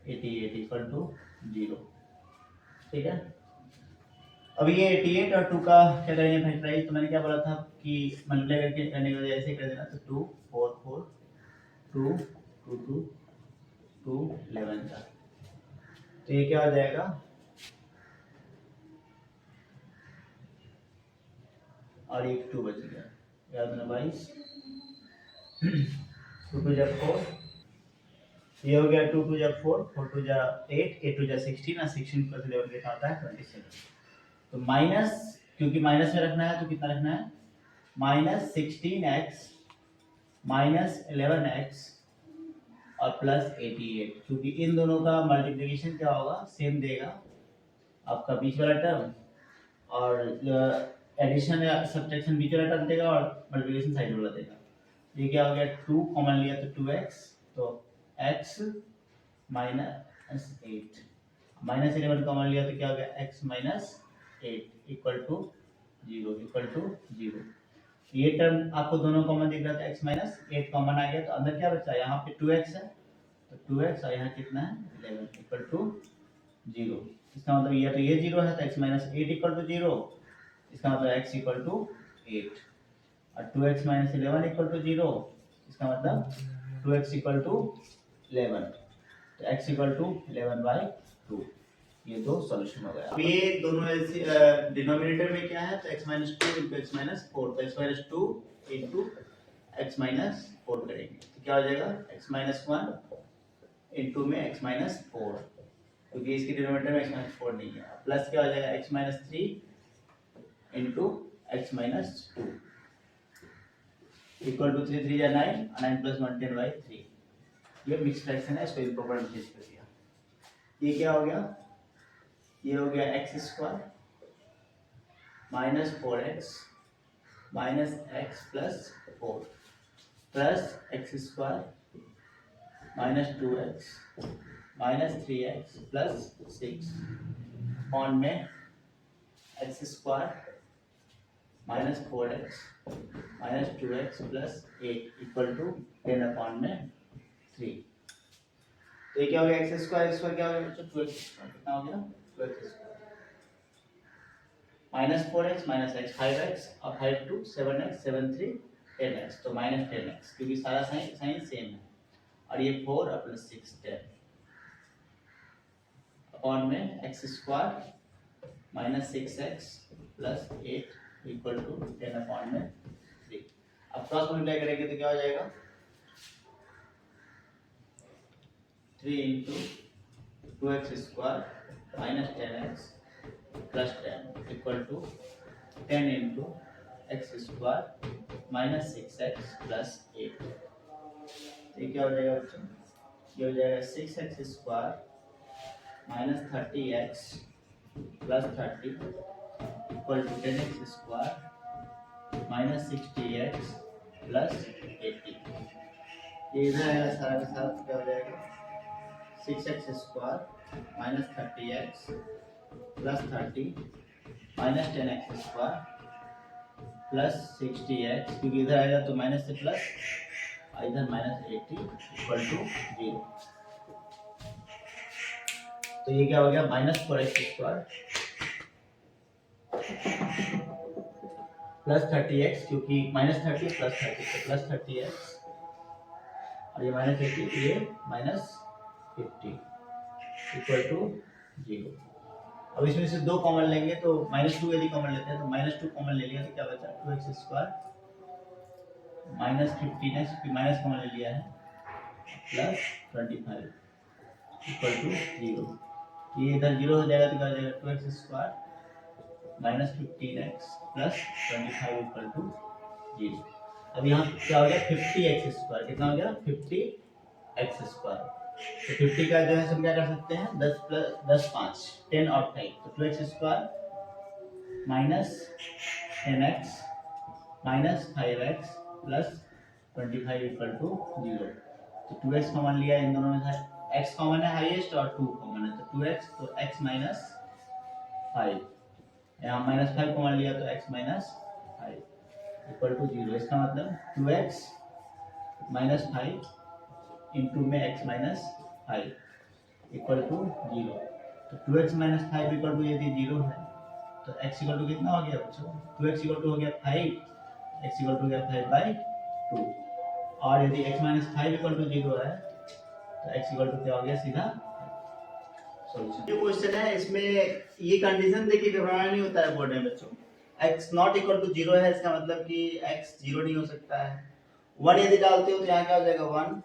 88 इक्वल टू 0। ठीक है, अब ये 88 और 2 का क्या करेंगे फैक्टराइज, तो मैंने क्या बोला था कि मल्टीप्लाई करके करने की वजह ऐसे कर देना, तो 2 4 4 2 2 2 2 11 का, तो ये क्या हो जाएगा और एक 2 बच गया, याद रखना 22 2 2 जा 4, ये हो गया 2 2 जा 4 4 2 जा 8 8 2 जा 16 और 16 प्लस 11 कितना होता है 27। तो माइनस, क्योंकि माइनस में रखना है तो कितना रखना है -16x माइनस 11x और प्लस 88, क्योंकि इन दोनों का मल्टीप्लिकेशन क्या होगा सेम देगा आपका बीच वाला टर्म, और एडिशन या सब्ट्रैक्शन बीच वाला टर्म देगा और मल्टीप्लिकेशन साइड वाला देगा। ये क्या हो गया 2 कॉमन लिया तो 2x, तो x माइनस 8 माइनस 11 कॉमन लिया तो क्या हो गया x माइनस 8 इक्वल टू 0। ये टर्म आपको दोनों कॉमन दिख रहा था, x माइनस 8 कॉमन आ गया, तो अंदर क्या बचा, यहाँ पे 2x है तो 2x और यहाँ कितना है 11 इक्वल टू 0। इसका मतलब ये तो ये 0 है तो x माइनस 8 इक्वल टू 0, इसका मतलब x इक्वल टू 8 और 2x माइनस 11 इक्वल टू 0, इसका मतलब 2x इक्वल टू 11, तो x इक्वल टू 11/2। ये दो सॉल्यूशन हो गया। अब ये दोनों ऐसे डिनोमिनेटर में क्या है, तो x minus 2 into x minus 4, तो x minus 2 into x minus 4 करेंगे तो क्या हो जाएगा x माइनस 1 इंटू में x माइनस 4, क्योंकि इसके डिनोमिनेटर में x माइनस 4 नहीं है, प्लस क्या हो जाएगा x minus 3 into x minus 2 equal to 3 3 जा 9 9 प्लस 1 10/3। ये मिक्स फ्रैक्शन है, इसको इम्प्रॉपर चेंज कर दिया। ये क्या हो गया, ये हो गया x² minus 4x minus x plus 4 plus x² minus 2x minus 3x plus 6 upon में x² minus 4x minus 2x plus 8 equal to 10/3। तो ये क्या हो गया x² क्या हो गया बच्चों 2x², कितना हो गया 2x² minus 4x minus x 5x और 5 2 7x 7 3 10x, तो माइनस 10x, क्योंकि सारा साइन सेम है, और ये 4 और प्लस 6 10 अपॉन में x² minus 6x plus 8 equal to 10/3। अब क्रॉस मल्टीप्लाई करेंगे तो क्या हो जाएगा 3 into 2x² minus 10x plus 10 equal to 10 into x² minus 6x plus 8। ये क्या हो जाएगा बच्चों, ये हो जाएगा 6x² minus 30x plus 30 equal to 10x² minus 60x plus 80। ये इधर आएगा सारा के साथ, क्या हो जाएगा 6x² minus 30x plus 30 minus 10x square plus 60x, क्योंकि इधर आएगा तो माइनस से प्लस, इधर माइनस 80 इक्वल टू 0। तो ये क्या हो गया, minus 4x square plus 30x, क्योंकि माइनस 30 प्लस 30 तो प्लस 30x, और ये माइनस 80, ये माइनस 50 इक्वल टू 0। अब इसमें से 2 कॉमन लेंगे तो -2 यदि कॉमन लेते हैं तो -2 कॉमन ले लिया तो क्या बचा, 2x स्क्वायर माइनस 15x, क्योंकि माइनस कॉमन ले लिया है, प्लस 25 इक्वल टू 0। ये इधर 0 हो जाएगा तो क्या हो जाएगा, 2x square minus 15x plus 25 equal to 0। अब यहाँ क्या हो गया, 50x स्क्वायर, कितना हो गया, 50x स्क्वायर। तो 50 का जो है हम क्या कर सकते हैं, 10 प्लस 10 5 10 और 5, तो 2x square minus 10x minus 5x plus 25 equal to 0। तो 2x कॉमन लिया, इन दोनों में से x कॉमन है हाईएस्ट और 2 कॉमन है, तो 2x, तो x माइनस 5, यहाँ माइनस 5 कॉमन लिया तो x माइनस 5 इक्वल टू 0। इसका मतलब 2x माइनस 5 इंटू में x माइनस 5 इक्वल टू 0। तो 2x माइनस 5 इक्वल टू यदि 0 है तो x इक्वल टू कितना हो गया बच्चों, 2x इक्वल टू हो गया 5, x इक्वल टू हो गया 5/2, और यदि x माइनस 5 इक्वल टू 0 है तो x इक्वल टू क्या हो गया, सीधा सॉल्यूशन। ये क्वेश्चन है, इसमें ये कंडीशन देखिए घबराना नहीं होता है बोर्ड में बच्चों। x नॉट इक्वल टू 0 है, इसका मतलब कि x 0 नहीं हो सकता है। 1 यदि डालते हो तो यहाँ क्या हो जाएगा 1,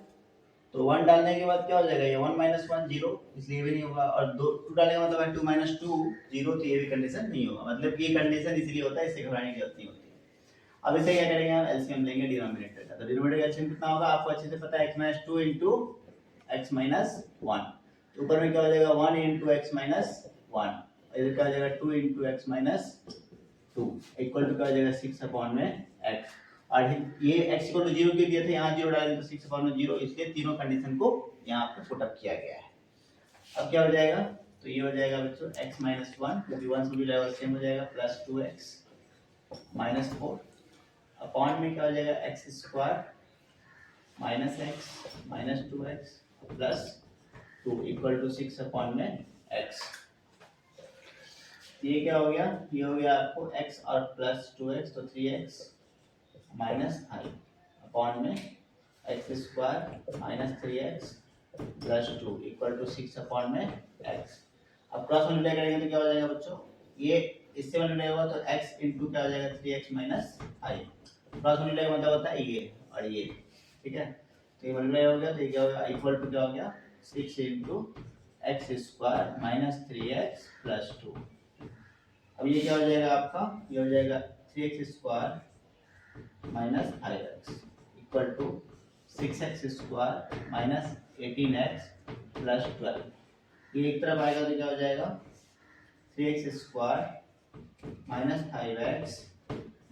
तो 1 डालने के बाद क्या हो जाएगा, ये 1 माइनस 1 0, इसलिए भी नहीं होगा, और 2 डालने का मतलब है 2 माइनस 2 0, तो ये भी कंडीशन नहीं होगा। मतलब ये कंडीशन इसलिए होता है, इससे घबराने की जरूरत नहीं होती। अब इसे क्या करेंगे, हम एलसीएम लेंगे डिनोमिनेटर का, तो डिनोमिनेटर का एलसीएम कितना होगा आपको अच्छे से पता है, x minus 2 into x minus 1, तो ऊपर में क्या हो जाएगा 1 इंटू x माइनस 1, इधर क्या हो जाएगा 2 into x minus 2 equal to क्या हो जाएगा 6 अपॉन में x, और ये x इक्वल टू 0 के दिए थे, यहाँ 0 डालेंगे तो 6 अपॉन में 0, इसलिए तीनों कंडीशन को यहाँ पे पुट अप किया गया है। अब क्या हो जाएगा, तो ये हो जाएगा बच्चों x माइनस 1, क्योंकि 1 से भी लेवल सेम हो जाएगा, प्लस 2x माइनस 4 अपॉन में क्या हो जाएगा x square minus x minus 2x plus 2 equal to 6 upon में x। ये क्या हो गया, ये हो गया आपको x और प्लस 2x, तो 3x माइनस 5 अपॉन में x square minus 3x plus 2 equal to 6 upon में x। अब क्रॉस मल्टीप्लाई करेंगे तो क्या हो जाएगा बच्चों, ये इससे मल्टीप्लाई होगा तो x इंटू क्या हो जाएगा 3x माइनस 5, क्रॉस मल्टीप्लाई मतलब होता है ये और ये, ठीक है। तो ये मल्टीप्लाई हो गया तो ये क्या हो गया, इक्वल टू क्या हो गया 6 into x square minus 3x plus 2। अब ये क्या हो जाएगा आपका, ये हो जाएगा 3x square minus 5x equal to 6x square minus 18x plus 12। ये एक तरफ आएगा तो क्या हो जाएगा 3x square minus 5x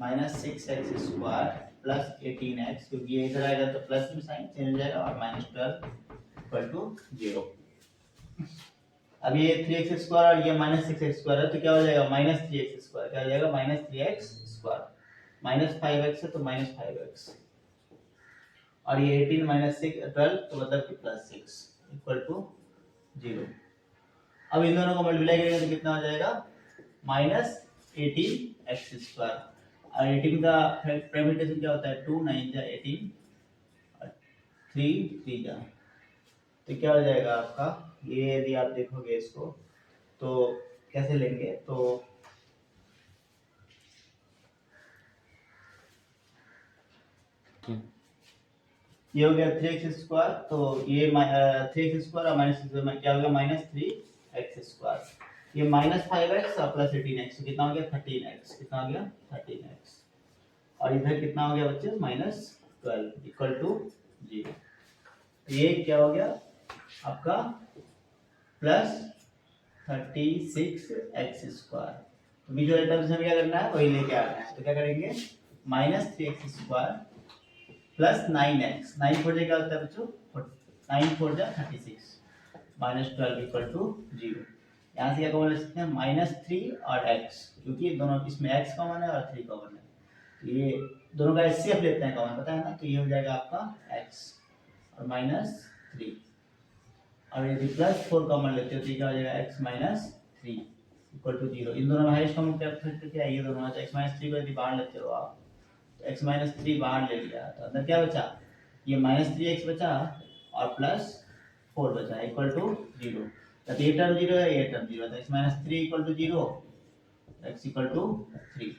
minus 6x square plus 18x, क्योंकि ये इधर आएगा तो प्लस में साइन चेंज हो जाएगा, और माइनस 12 इक्वल टू 0। अब ये 3x स्क्वायर और ये माइनस 6x स्क्वायर है तो क्या हो जाएगा माइनस 3x स्क्वायर, क्या हो जाएगा minus 3x square, minus 5x है तो माइनस 5x, और ये 18 माइनस 12 तो मतलब कि प्लस 6 इक्वल टू 0। अब इन दोनों को मल्टीप्लाई करेंगे तो कितना हो जाएगा माइनस 18x स्क्वायर, और 18 का परम्यूटेशन क्या होता है 2 9 जा 18 और 3 3 जा, तो क्या हो जाएगा आपका, ये यदि आप देखोगे इसको तो कैसे लेंगे, तो ये हो गया 3x स्क्वायर, तो ये 3x स्क्वायर और माइनस क्या हो गया माइनस 3x स्क्वायर, ये माइनस 5x और प्लस 18x, तो कितना हो गया 13x, कितना हो गया 13x, और इधर कितना हो गया बच्चे माइनस 12 इक्वल टू 0। ये क्या हो गया आपका प्लस 36x स्क्वायर, तो बीच वाले टर्म से हमें क्या करना है वही लेके आना है, तो क्या करेंगे minus 3x square plus 9x, 9 4 क्या होता है बच्चों 9 4 जा 36 माइनस 12 इक्वल टू 0। यहाँ से क्या कॉमन ले सकते हैं, -3 और x, क्योंकि दोनों इसमें x कॉमन है और 3 कॉमन है, तो ये दोनों का एचसीएफ लेते हैं कॉमन, पता है ना, तो ये हो जाएगा आपका x और -3, और यदि +4 कॉमन लेते हो तो ये क्या हो जाएगा x - 3 इक्वल टू 0। इन दोनों में हाईएस्ट कॉमन फैक्टर क्या है, ये दोनों, तो x - 3 को यदि बाहर लेते हो आप, तो x - 3 बाहर ले लिया तो अंदर क्या बचा, ये -3x बचा और +4 बचा इक्वल टू 0। तो ये टर्म 0 है, ये टर्म 0 है, तो x - 3 equal to 0, x equal to 3,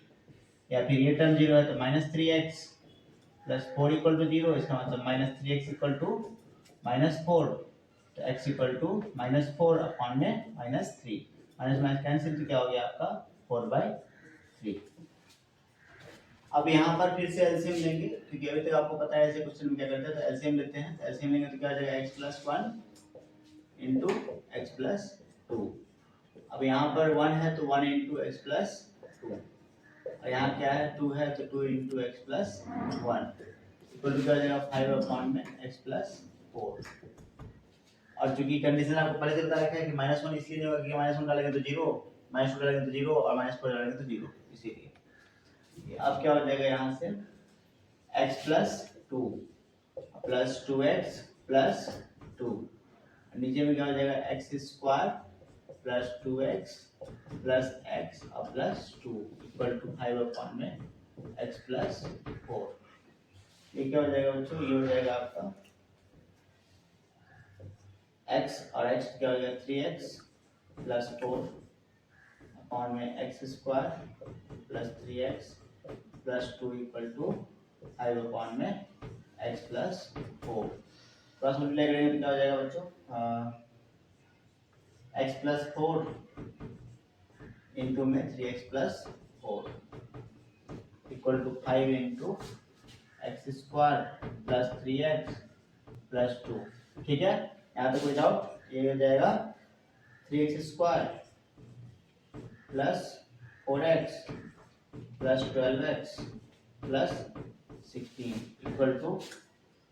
या फिर ये टर्म 0 है तो -3x + 4 इक्वल टू 0, इसका मतलब -3x इक्वल टू -4, तो x इक्वल टू -4 अपॉन में -3, माइनस माइनस कैंसिल, तो क्या हो गया आपका 4/3। अब यहाँ पर फिर से एलसीएम लेंगे, क्योंकि अभी तक आपको पता है ऐसे क्वेश्चन में क्या करते हैं, तो एलसीएम लेते हैं, तो एलसीएम लेंगे तो क्या हो जाएगा x + 1 इंटू x + 2। अब यहाँ पर 1 है तो 1 इंटू x + 2, और यहाँ क्या है 2 है तो 2 इंटू x + 1 इक्वल टू क्या हो जाएगा 5 अपॉन में x + 4। और चूंकि कंडीशन आपको पहले से बता रखा है कि -1 इसलिए नहीं होगा कि -1 डालेंगे तो 0, -2 डालेंगे तो 0 और -4 डालेंगे तो 0, इसीलिए अब क्या हो जाएगा यहाँ से x + 2 + 2x + 2, नीचे में क्या हो जाएगा x² + 2x + x और +2 इक्वल टू 5 अपॉन में x + 4। ये क्या हो जाएगा बच्चों, ये हो जाएगा आपका x और x क्या हो जाएगा 3x + 4 अपॉन में x² + 3x + 2 equal to 5 upon में x + 4। क्रॉस मल्टीप्लाई करेंगे तो क्या हो जाएगा बच्चों, x + 4 इंटू में 3x + 4 equal to 5 into x² + 3x + 2। ठीक है, यहाँ पे कोई डाउट, ये हो जाएगा 3x² + 4x + 12x + 16 equal to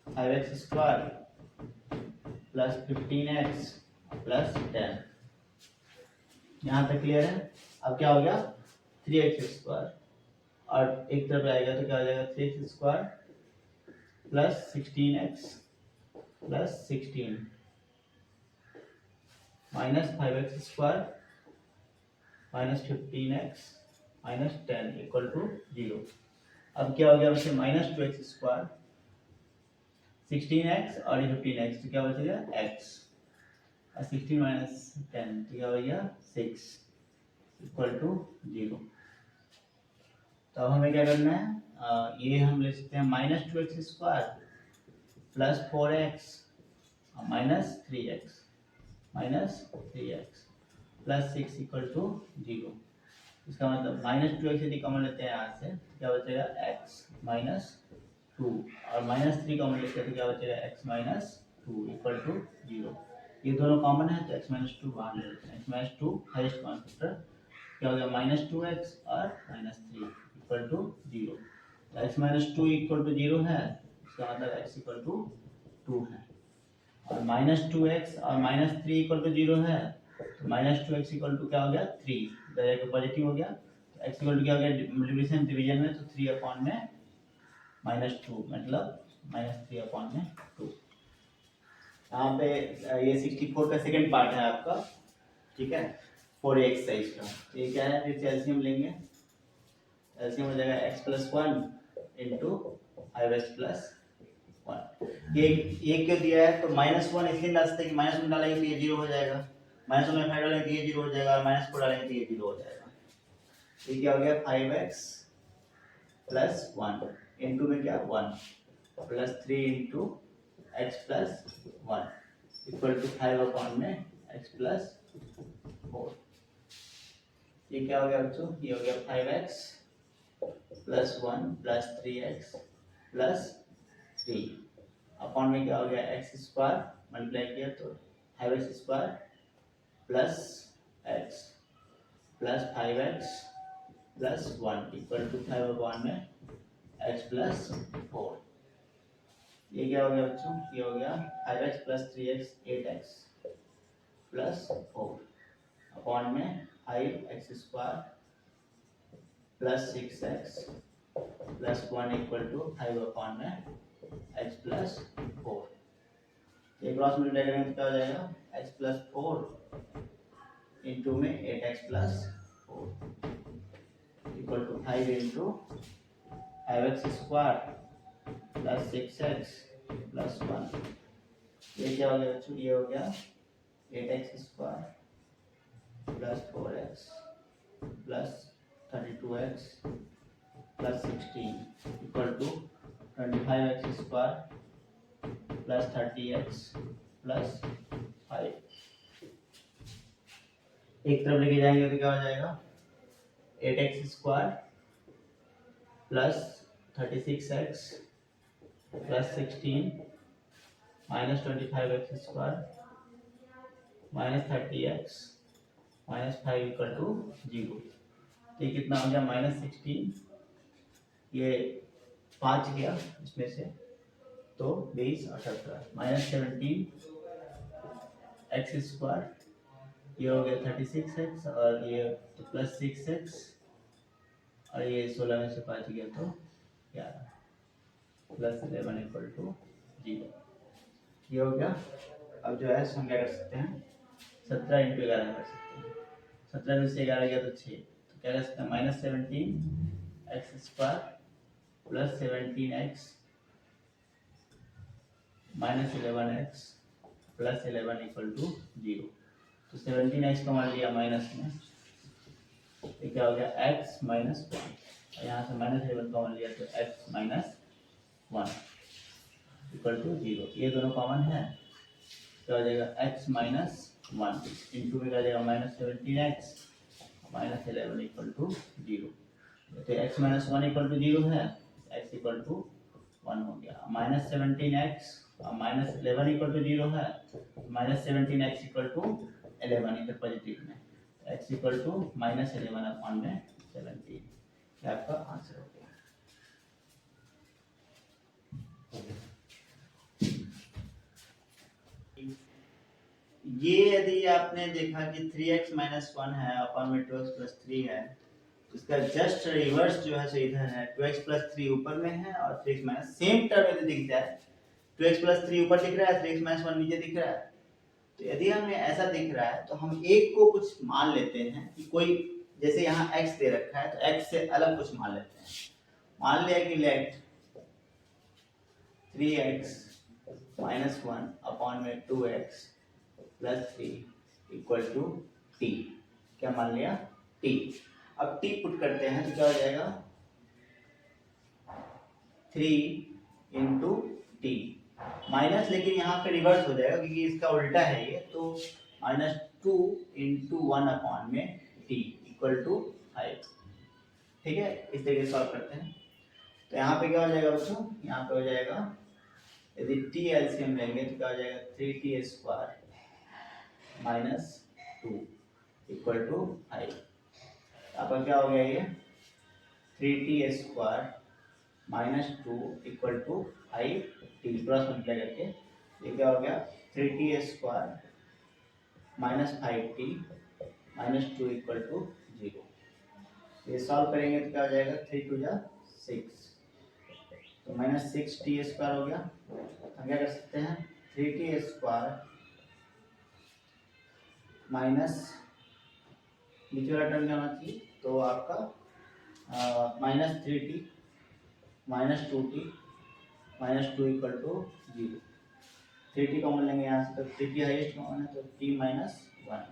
5x² + 15x + 10। यहाँ तक क्लियर है। अब क्या हो गया 3x² और एक तरफ आएगा तो क्या हो जाएगा 3x² + 16x + 16 - 5x² - 15x - 10 equal to 0। अब क्या हो गया बच्चे -2x², 16x और 15x, तो क्या बचेगा x, और 16 - 10 तो क्या हो गया 6 इक्वल टू 0। तो अब हमें क्या करना है, ये हम ले सकते हैं -2x² + 4x - 3x + 6 equal to 0। इसका मतलब -2x यदि कॉमन लेते हैं यहाँ से तो क्या बचेगा x - 2 और -3 कॉमन लेते हैं तो क्या बचेगा x - 2 इक्वल टू 0। ये दोनों कॉमन है तो x - 2 बाहर ले लेते हैं, x - 2 हाईएस्ट कॉमन फैक्टर क्या हो गया -2x और -3 इक्वल टू 0। तो x - 2 इक्वल टू 0 है, इसका मतलब x इक्वल टू 2 है, और -2x और -3 इक्वल टू 0 है, तो -2x इक्वल टू क्या हो गया 3, डायरेक्ट पॉजिटिव हो गया, तो x इक्वल टू क्या हो गया मल्टीप्लिकेशन डिवीजन में, तो 3 अपॉन में -2 मतलब -3 अपॉन में 2। यहाँ पे ये 64 का सेकंड पार्ट है आपका, ठीक है, 4 एक्सरसाइज का। तो ये क्या है, फिर एलसीएम लेंगे, एलसीएम हो जाएगा x + 1 इंटू 5x + 1। ये क्यों दिया है, तो -1 इसलिए डाल सकते हैं कि -1 डालेंगे तो ये 0 हो जाएगा, -1 में 5 डालेंगे तो ये 0 हो जाएगा, और -4 डालेंगे तो ये 0 हो जाएगा। ये क्या हो गया 5x + 1 इंटू में क्या 1 + 3 into x + 1 equal to 5 upon में x + 4। ये क्या हो गया बच्चों, ये हो गया 5x + 1 + 3x + 3 अपॉन में क्या हो गया x² मल्टीप्लाई किया तो 5x² + x + 5x + 1 equal to 5 upon में x + 4। ये क्या हो गया बच्चों, ये हो गया 5x + 3x 8x + 4 upon upon में 5x² plus 6x plus 1 equal to 5 upon में x प्लस 4। ये क्रॉस मल्टीप्लाई करेंगे तो क्या हो जाएगा, x प्लस 4 इंटू में 8x plus 4 equal to 5 into 5x² plus 6x plus 1। ये क्या हो गया बच्चों, ये हो गया 8x² plus 4x plus 32x plus 16 equal to 25x² plus 30x plus 5। एक तरफ लेके जाएंगे तो क्या हो जाएगा, 8x² plus 36x plus 16 minus 25x² minus 30x minus 5 equal to 0। तो ये कितना हो गया, माइनस 16, ये 5 गया इसमें से तो 20 और 17 माइनस 17 x², ये हो गया 36x और ये तो प्लस 6x और ये 16 में से 5 गया तो 11 प्लस 11 इक्वल टू 0। ये हो गया। अब जो है हम क्या कर सकते हैं, 17 इंटू 11 कर सकते हैं। 17 में से 11 गया तो 6, तो क्या कर सकते हैं, minus 17x² plus 17x minus 11x plus 11 equal to 0। तो 17x को मान लिया माइनस में, तो क्या हो गया x माइनस 1, और यहाँ से माइनस 11 को मान लिया तो x माइनस 1 इक्वल टू 0। ये दोनों कॉमन है, क्या हो जाएगा x माइनस 1 इंटू में क्या हो जाएगा minus 17x minus 11 equal to 0। तो x माइनस 1 इक्वल टू 0 है, x इक्वल टू 1 हो गया। माइनस 17x और माइनस 11 इक्वल टू 0 है, माइनस 17x इक्वल टू 11 इधर पॉजिटिव में, x equal to minus 11 upon में 17। ये आपका आंसर हो गया। ये यदि आपने देखा कि 3x माइनस 1 है अपॉन में 2x प्लस 3 है, इसका जस्ट रिवर्स जो है सो इधर है, 2x प्लस 3 ऊपर में है और 3x माइनस, सेम टर्म यदि दिख जाए 2x प्लस 3 ऊपर दिख रहा है, 3x माइनस 1 नीचे दिख रहा है, तो यदि हमें ऐसा दिख रहा है तो हम एक को कुछ मान लेते हैं कि कोई, जैसे यहाँ x दे रखा है तो x से अलग कुछ मान लेते हैं। मान लिया कि लेट 3x माइनस 1 अपॉन में 2x plus 3 equal to t, क्या मान लिया t। अब t पुट करते हैं तो क्या हो जाएगा 3 इंटू टी माइनस, लेकिन यहाँ पे रिवर्स हो जाएगा क्योंकि इसका उल्टा है ये, तो माइनस 2 इंटू 1 अपॉन में t इक्वल टू 5। ठीक है, इस तरीके से सॉल्व करते हैं। तो यहाँ पे क्या हो जाएगा बच्चों, यहाँ पे हो जाएगा यदि t एलसीएम लेंगे तो क्या हो जाएगा 3t² माइनस 2 इक्वल टू 5। यहाँ पर क्या हो गया ये 3t² minus 2 equal to 5t, cross multiply करके ये क्या हो गया 3t² minus 5t minus 2 equal to 0। ये सॉल्व करेंगे तो क्या हो जाएगा 3 2 जा 6, तो माइनस 6t² हो गया। हम क्या कर सकते हैं 3t² माइनस नीचे वाला टर्म क्या होना चाहिए, तो आपका minus 3t minus 2t minus 2 equal to 0। 3t common लेंगे यहाँ से, तो 3t हाईएस्ट कॉमन है तो t माइनस 1,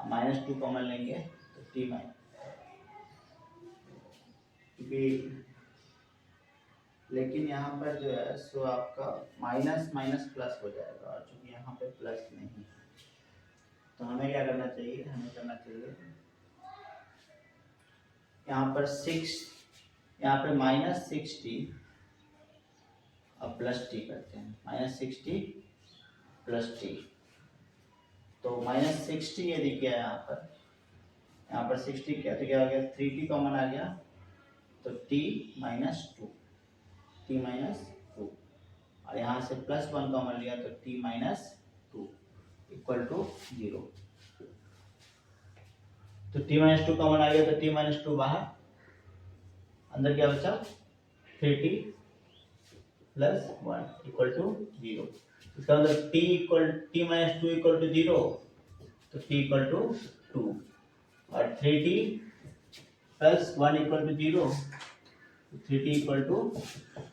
माइनस 2 कॉमन लेंगे तो t माइनस, क्योंकि लेकिन यहाँ पर जो है सो आपका माइनस माइनस प्लस हो जाएगा, और चूंकि यहाँ पे प्लस नहीं है तो हमें क्या करना चाहिए, हमें करना चाहिए यहाँ पर 6, यहाँ पे माइनस 6t और प्लस t करते हैं, माइनस 6t प्लस t, तो माइनस 6t यदि किया यहाँ पर 6t किया तो क्या हो गया 3t कॉमन आ गया तो t माइनस 2 और यहाँ से प्लस 1 कॉमन लिया तो t माइनस 2 इक्वल टू 0। तो t माइनस टू कॉमन आ गया तो t माइनस टू बाहर, अंदर क्या बचा 3t प्लस 1 इक्वल टू 0। इसका मतलब t minus two equal to 0, तो t इक्वल टू 2 और 3t plus 1 equal to 0, 3t equal to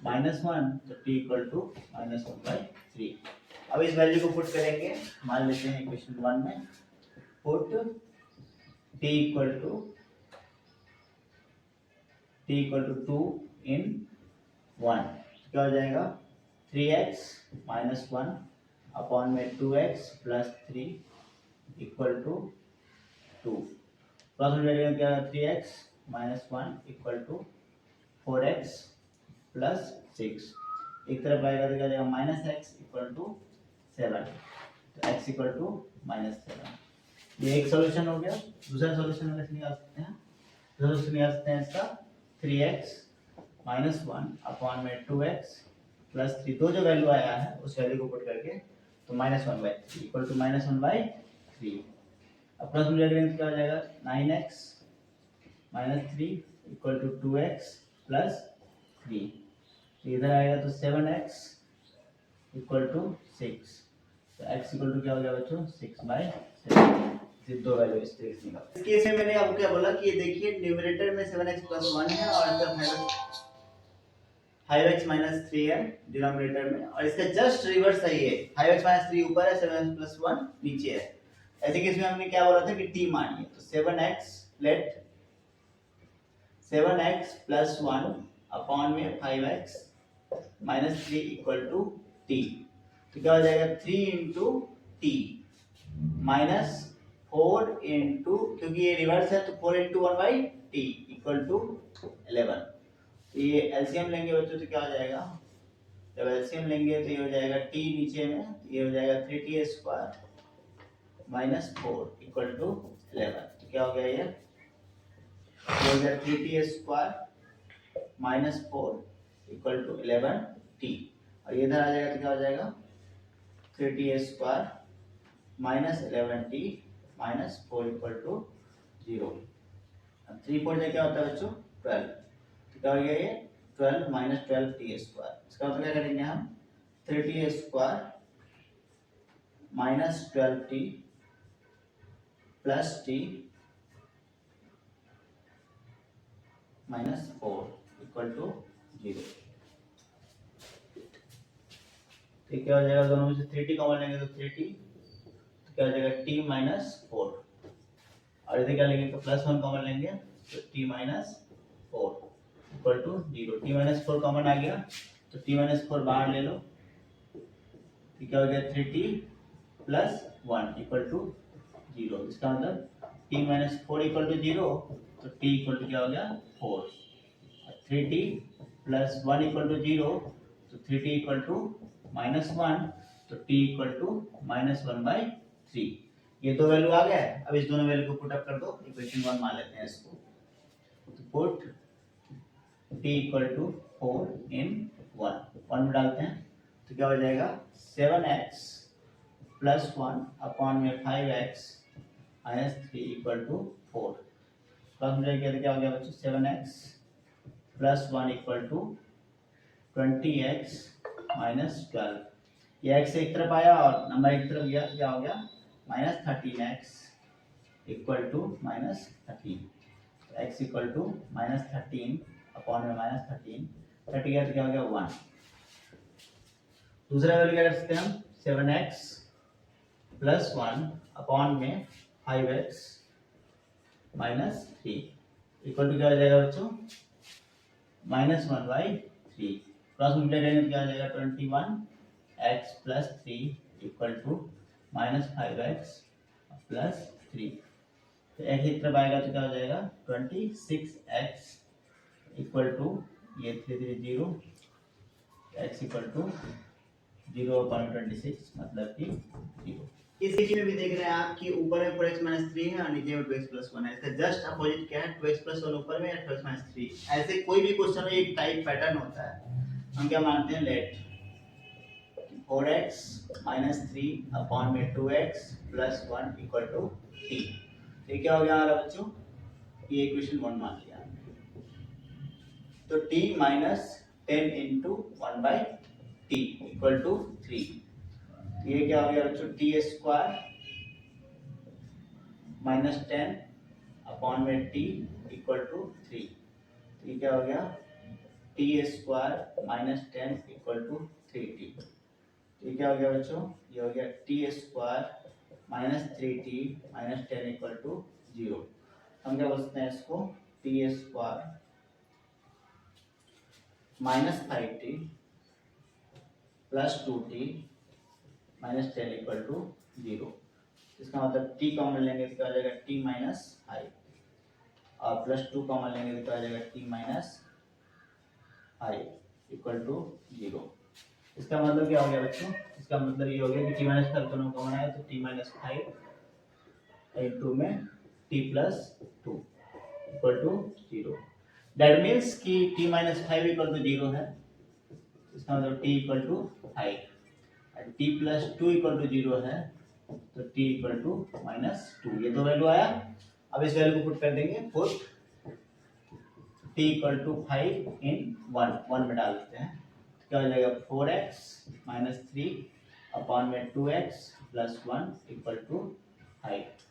-1, तो t इक्वल टू -1/3। अब इस वैल्यू को पुट करेंगे, मान लेते हैं इक्वेशन 1 में, पुट t इक्वल टू 2 इन 1, तो क्या हो जाएगा 3x माइनस 1 अपॉन में 2x plus 3 equal to 2। Cross multiply क्या 3x minus 1 equal to 4x plus 6, एक तरफ आएगा तो क्या जाएगा माइनस एक्स इक्वल टू 7, तो x इक्वल टू -7। ये एक सॉल्यूशन हो गया। दूसरा सॉल्यूशन हम निकाल सकते हैं, दूसरा सॉल्यूशन निकाल सकते हैं इसका 3x माइनस 1 अपॉन में 2x प्लस 3, दो जो वैल्यू आया है उस वैल्यू को पुट करके तो -1/3 इक्वल टू -1/3। अब क्रॉस मल्टीप्लाई क्या हो जाएगा 9x minus 3 equal to 2x plus 3, इधर आएगा तो 7x इक्वल टू 6, तो x इक्वल टू क्या हो गया बच्चों 6/7। ये दो वैल्यू इस तरीके से निकाल। इस केस में मैंने आपको क्या बोला कि ये देखिए न्यूमरेटर में 7x प्लस 1 है और अंदर 5x माइनस 3 है डिनोमिनेटर में, और इसका जस्ट रिवर्स है, ये 5x माइनस 3 ऊपर है, 7x प्लस 1 नीचे है। ऐसे केस में हमने क्या बोला था कि t मानिए, तो 7x late 7x plus 1 upon में 5x minus 3 equal to t, तो क्या हो जाएगा 3 इंटू टी माइनस 4 इंटू, क्योंकि ये रिवर्स है तो 4 इंटू 1/t इक्वल टू 11। तो ये एलसीएम लेंगे बच्चों तो क्या हो जाएगा, जब एलसीएम लेंगे तो ये हो जाएगा t नीचे में, तो ये हो जाएगा 3t square minus 4 equal to 11। तो क्या हो गया ये हो गया 3t square minus 4 equal to 11t, और ये इधर आ जाएगा तो क्या हो जाएगा 3t square minus 11t minus 4 equal to 0। 3 4 से क्या होता है बच्चों 12, तो क्या हो गया ये 12 माइनस 12t स्क्वायर। इसका मतलब क्या करेंगे हम 3t square minus 12t plus t minus 4 equal to 0। तो क्या हो जाएगा, दोनों में से 3t कॉमन लेंगे तो 3t, तो क्या हो जाएगा t माइनस 4, और इधर क्या लेंगे तो प्लस 1 कॉमन लेंगे तो t minus 4 equal to 0। t minus 4 common आ गया तो t माइनस 4 बाहर ले लो, तो क्या हो गया 3t प्लस 1 इक्वल टू 0। इसका मतलब t माइनस 4 इक्वल टू 0, तो t इक्वल टू क्या हो गया 4, 3t प्लस 1 इक्वल टू 0, तो 3t इक्वल टू -1, तो t इक्वल टू -1/3। ये दो वैल्यू आ गया है। अब इस दोनों वैल्यू को पुट अप कर दो, इक्वेशन 1 मान लेते हैं इसको, तो पुट t इक्वल टू 4 इन 1 में डालते हैं तो क्या हो जाएगा 7x प्लस 1 अपॉन में 5x minus 3 equal to 4। Plus में क्या हो गया बच्चों 7x plus 1 equal to 20x minus 12। ये x एक तरफ आया और नंबर एक तरफ गया तो क्या हो गया minus 13x equal to minus 13, तो x equal to minus 13 upon में माइनस 13, 30 गया तो क्या हो गया 1। दूसरा वैल्यू क्या कर सकते हैं हम 7x प्लस 1 अपॉन में 5x माइनस 3 इक्वल टू क्या हो जाएगा बच्चों -1/3। क्रॉस मल्टीप्लाई करेंगे तो क्या हो जाएगा 21x plus 3 equal to -5x plus 3, तो x एक तरफ आएगा तो क्या हो जाएगा 26x इक्वल टू ये 3 3 0, x इक्वल टू 0/26 मतलब कि 0। इस केस में भी देख रहे हैं आप कि ऊपर में 4x माइनस 3 है और नीचे में 2x प्लस 1 है। इसका जस्ट अपोजिट क्या है 2x प्लस 1 ऊपर में या 2x माइनस 3। ऐसे कोई भी क्वेश्चन में एक टाइप पैटर्न होता है, हम क्या मानते हैं लेट 4x माइनस 3 अपॉन में 2x plus 1 equal to t। ये क्या हो गया हमारा बच्चों, ये इक्वेशन 1 मान लिया। तो t minus 10 into 1/t equal to 3। ये क्या हो गया बच्चों, टी स्क्वायर माइनस 10 अपॉन में टी इक्वल टू 3। तो ये क्या हो गया, t square minus 10 equal to 3t। ये क्या हो गया बच्चों, ये हो गया t square minus 3t minus 10 equal to 0। हम क्या बोल सकते हैं इसको, t square minus 5t plus 2t minus 10 equal to 0। इसका मतलब t कॉमन लेंगे तो क्या हो जाएगा t माइनस 5, और प्लस 2 कॉमन लेंगे तो क्या हो जाएगा t माइनस 5 इक्वल टू 0। इसका मतलब क्या हो गया बच्चों, इसका मतलब ये हो गया कि t माइनस 5 दोनों कॉमन आया तो t माइनस 5 इंटू में t plus 2 equal to 0। That means कि t माइनस 5 इक्वल टू 0 है। इसका मतलब t इक्वल टू 5 और t प्लस 2 इक्वल टू 0 है, तो t इक्वल टू माइनस 2। ये दो वैल्यू आया। अब इस वैल्यू को पुट कर देंगे, पुट t इक्वल टू 5 इन 1 में डाल देते हैं। तो क्या हो जाएगा 4x माइनस 3 अपॉन में 2x प्लस 1 इक्वल टू 5।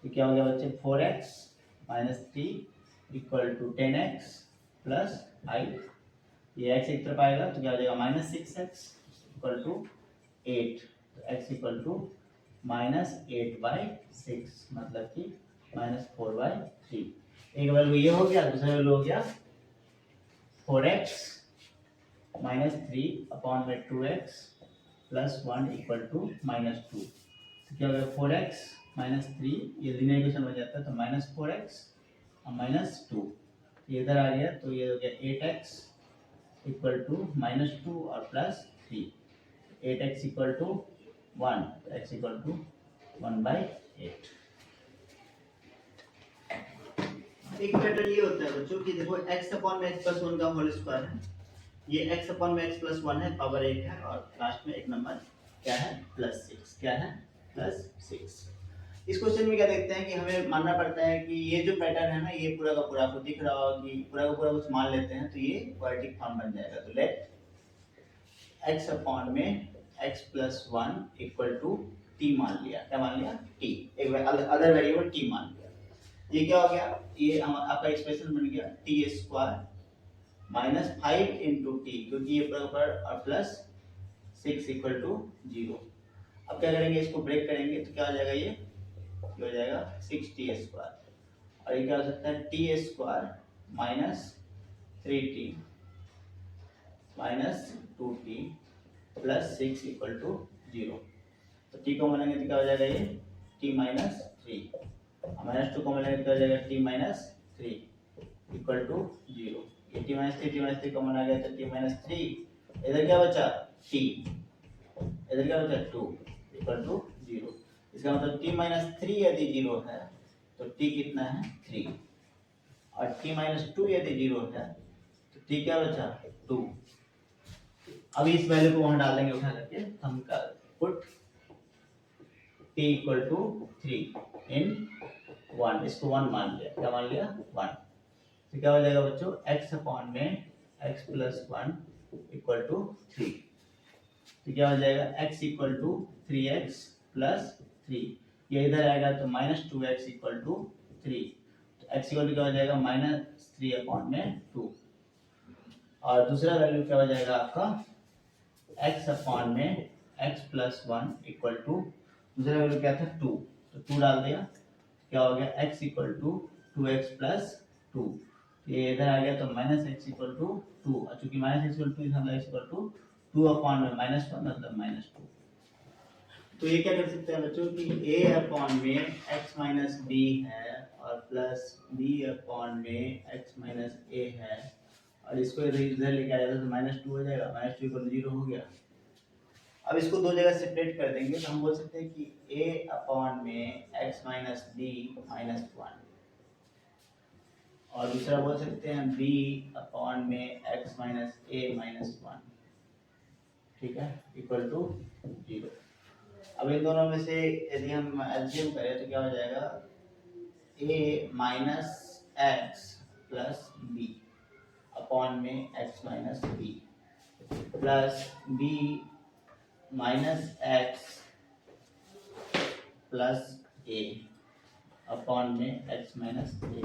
तो क्या हो गया बच्चे, 4x minus 3 equal to 10x plus 5। ये x एक तरफ आएगा तो क्या हो जाएगा माइनस 6x इक्वल टू 8। तो x इक्वल टू माइनस 8/6 मतलब कि माइनस 4/3। एक वैल्यू ये हो गया, दूसरा वैल्यू हो गया 4x माइनस 3 अपॉन में 2x plus 1 equal to minus 2। तो क्या हो गया 4x माइनस 3, ये लिनियर इक्वेशन बन जाता है तो माइनस 4x और माइनस 2। ये इधर आ गया तो ये हो गया 8x इक्वल टू माइनस 2 और plus 3। 8x equal to 1, x equal to 1/8। एक पैटर्न ये होता है बच्चों कि देखो x अपॉन में x प्लस 1 का होल स्क्वायर है, ये x अपॉन में x प्लस 1 है, पावर 1 है, और लास्ट में एक नंबर क्या है प्लस 6। क्या है प्लस 6। इस क्वेश्चन में क्या देखते हैं कि हमें मानना पड़ता है कि ये जो पैटर्न है ना, ये पूरा का पूरा आपको दिख रहा होगा कि पूरा का पूरा कुछ मान लेते हैं तो ये क्वाड्रेटिक फॉर्म बन जाएगा। तो लेट x अपॉन में x plus 1 equal to t मान लिया। क्या मान लिया, t, एक अदर वेरिएबल t मान लिया। ये क्या हो गया, ये आपका एक्सप्रेशन बन गया t square minus 5 into T, क्योंकि ये पर और प्लस 6 इक्वल टू 0। अब क्या करेंगे, इसको ब्रेक करेंगे तो क्या हो जाएगा, ये हो जाएगा 6t स्क्वायर, और ये क्या हो सकता है t square minus 3t minus 2t plus 6 equal to 0। तो t को मानेंगे तो क्या हो जाएगा, ये t माइनस 3, माइनस 2 को मिलाएंगे तो आ जाएगा t माइनस 3 इक्वल टू 0। ये t माइनस 3 कॉमन आ गया तो t माइनस 3, इधर क्या बचा t, इधर क्या बचा 2 इक्वल टू 0। इसका मतलब t माइनस 3 यदि 0 है तो t कितना है 3, और t माइनस 2 यदि 0 है तो t क्या बचा 2। अब इस वैल्यू को वहां डाल देंगे उठा करके, हम पुट t इक्वल टू 3 इन 1, इसको 1 मान लिया। क्या मान लिया 1। तो क्या हो जाएगा बच्चों, x अपॉन में x प्लस 1 इक्वल टू 3। तो क्या हो जाएगा x equal to 3x plus 3, ये इधर आएगा तो माइनस 2x इक्वल टू 3। तो x इक्वल टू क्या हो जाएगा माइनस 3 अपॉन में 2, और दूसरा वैल्यू क्या हो जाएगा आपका x अपॉन में x प्लस 1 इक्वल टू, दूसरा वैल्यू क्या था 2, तो 2 डाल दिया। क्या हो गया x equal to 2x plus 2, ये इधर आ गया तो माइनस x इक्वल टू 2, और चूंकि माइनस x इक्वल टू इधर x इक्वल टू 2 अपॉन में माइनस 1 मतलब माइनस 2। तो ये क्या कर सकते हैं बच्चों कि a अपॉन में x माइनस b है, और प्लस b अपॉन में x माइनस a है, और इसको इधर लेके आ जाता तो माइनस 2 हो जाएगा, माइनस 2 इक्वल टू 0 हो गया। अब इसको दो जगह सेपरेट कर देंगे तो हम बोल सकते हैं कि a अपॉन में x माइनस b माइनस 1, और दूसरा बोल सकते हैं b अपॉन में x माइनस a माइनस 1, ठीक है, इक्वल टू 0। अब इन दोनों में से यदि हम एलसीएम करें तो क्या हो जाएगा a minus x plus b upon में x minus b plus b minus x plus a upon में एक्स माइनस ए।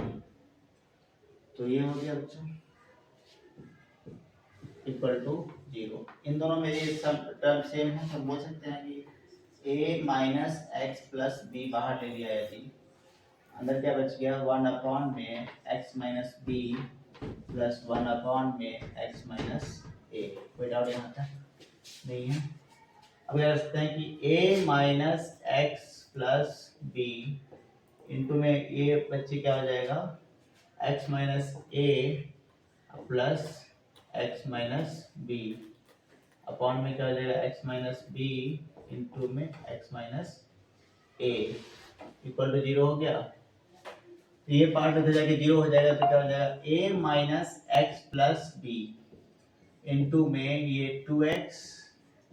तो ये हो गया बच्चों इक्वल टू 0। इन दोनों में ये सब टर्म सेम है, तो बोल सकते हैं कि a minus x plus b बाहर ले लिया यदि, अंदर क्या बच गया 1 अपॉन में x minus b plus 1 upon में x माइनस ए। कोई डाउट यहाँ तक नहीं है? अब कह सकते हैं कि a minus x plus b into में ये बच्चे क्या हो जाएगा x minus a plus x minus b upon में क्या हो जाएगा x माइनस बी इंटू में x minus a equal to 0 हो गया। तो ये पार्ट उधर जाके 0 हो जाएगा, तो क्या हो जाएगा a minus x plus b into में ये 2x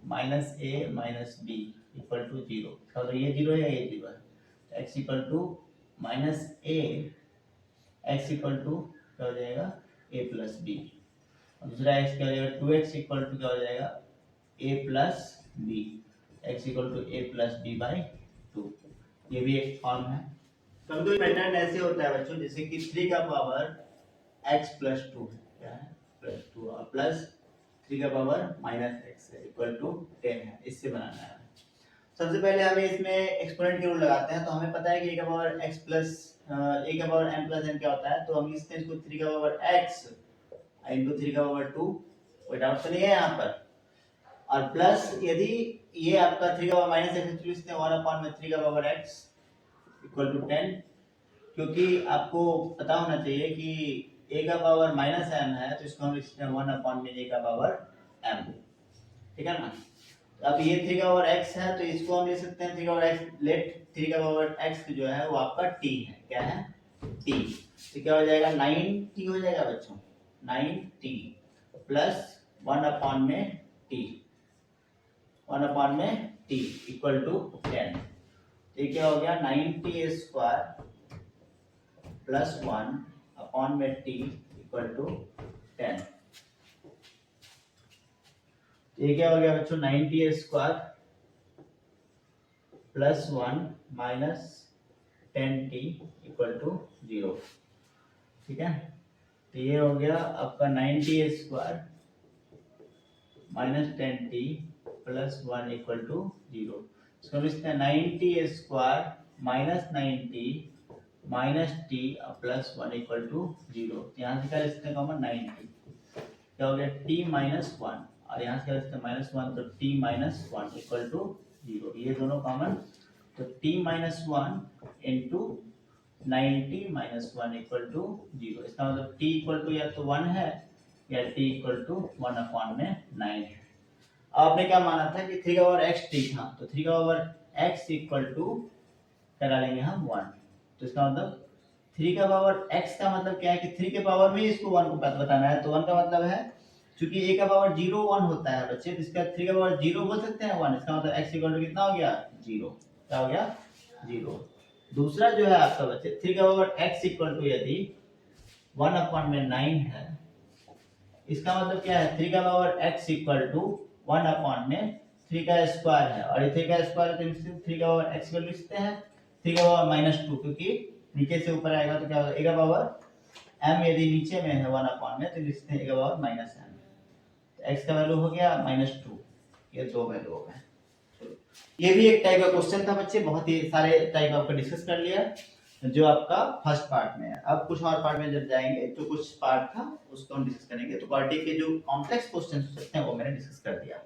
minus a minus b equal to 0। तो ये 0 है, ये 0 है। x equal to minus a x equal to क्या हो जाएगा a प्लस बी, दूसरा x क्या हो जाएगा 2x इक्वल टू क्या हो जाएगा a plus b, x equal to a plus b by 2। ये भी एक फॉर्म है। कभी कोई पैटर्न ऐसे होता है बच्चों जैसे कि 3 का पावर x प्लस 2 है, क्या है प्लस 2 और प्लस 3 का पावर माइनस x है इक्वल टू 10 है। इससे बनाना है। सबसे पहले हमें इसमें एक्सपोनेंट की रूल लगाते हैं। तो हमें पता है कि a का पावर x प्लस a का पावर m प्लस n क्या होता है, तो हम इसमें इसको 3 का पावर x इंटू 3 का पावर 2, कोई डाउट तो नहीं है यहाँ पर। और प्लस यदि ये आपका 3 का पावर माइनस एक्स तो इसमें 1 अपॉन में 3 का पावर x इक्वल टू 10, क्योंकि आपको पता होना चाहिए कि a का पावर माइनस m है, तो इसको हम लिखते हैं 1 अपॉन में a का पावर m, ठीक है ना। अब ये 3 का पावर x है, तो इसको हम लिख सकते हैं 3 का पावर x, लेट 3 का पावर x जो है वो आपका t है, क्या है t। तो क्या हो जाएगा 9t हो जाएगा बच्चों, 9t प्लस 1 अपॉन में t, 1 अपॉन में t इक्वल टू 10। तो ये क्या हो गया 9t स्क्वायर प्लस 1 अपॉन में t इक्वल टू 10। ये क्या हो गया बच्चों 9t square plus 1 minus 10t equal to 0, ठीक है। तो ये हो गया आपका 9t square minus 10t plus 1 equal to 0। इसको हम लिखते हैं 9t square minus 9t minus t plus 1 equal to 0। यहाँ से क्या लिखते हैं कॉमन 9t, क्या हो गया t माइनस 1 और यहाँ से क्या लिखते हैं माइनस 1, तो t माइनस 1 इक्वल टू 0। ये दोनों कॉमन, तो t minus 1 into 9t minus 1 equal to 0। इसका मतलब t इक्वल टू या तो 1 है या t इक्वल टू 1 अपॉन में 9 है। आपने क्या माना था कि 3 का पावर x t था, तो 3 का पावर x इक्वल टू क्या डालेंगे हम 1। तो इसका मतलब 3 का पावर x का मतलब क्या है कि 3 के पावर में इसको 1 को बताना है। तो 1 का मतलब है क्योंकि a का पावर 0 1 होता है बच्चे, तो इसका 3 का पावर 0 बोल सकते हैं 1। इसका मतलब x इक्वल टू कितना हो गया 0, क्या हो गया 0। दूसरा जो है आपका बच्चे 3 का पावर x इक्वल टू यदि 1 अपॉन में 9 है, इसका मतलब क्या है 3 का power x equal to 1 upon में 3 का स्क्वायर है, और ये 3 का स्क्वायर है तो 3 का पावर x को लिखते हैं 3 का पावर माइनस 2, क्योंकि नीचे से ऊपर आएगा तो क्या होगा a का पावर m यदि नीचे में है 1 अपॉन में तो लिखते हैं a का पावर माइनस m। तो x का वैल्यू हो गया माइनस 2, ये दो वैल्यू हो गए। ये भी एक टाइप का क्वेश्चन था बच्चे, बहुत ही सारे टाइप आपका डिस्कस कर लिया जो आपका फर्स्ट पार्ट में है। अब कुछ और पार्ट में जब जाएंगे तो कुछ पार्ट था उसको हम डिस्कस करेंगे। तो क्वाड्रेटिक के जो कॉम्प्लेक्स क्वेश्चन हो सकते हैं वो मैंने डिस्कस कर दिया।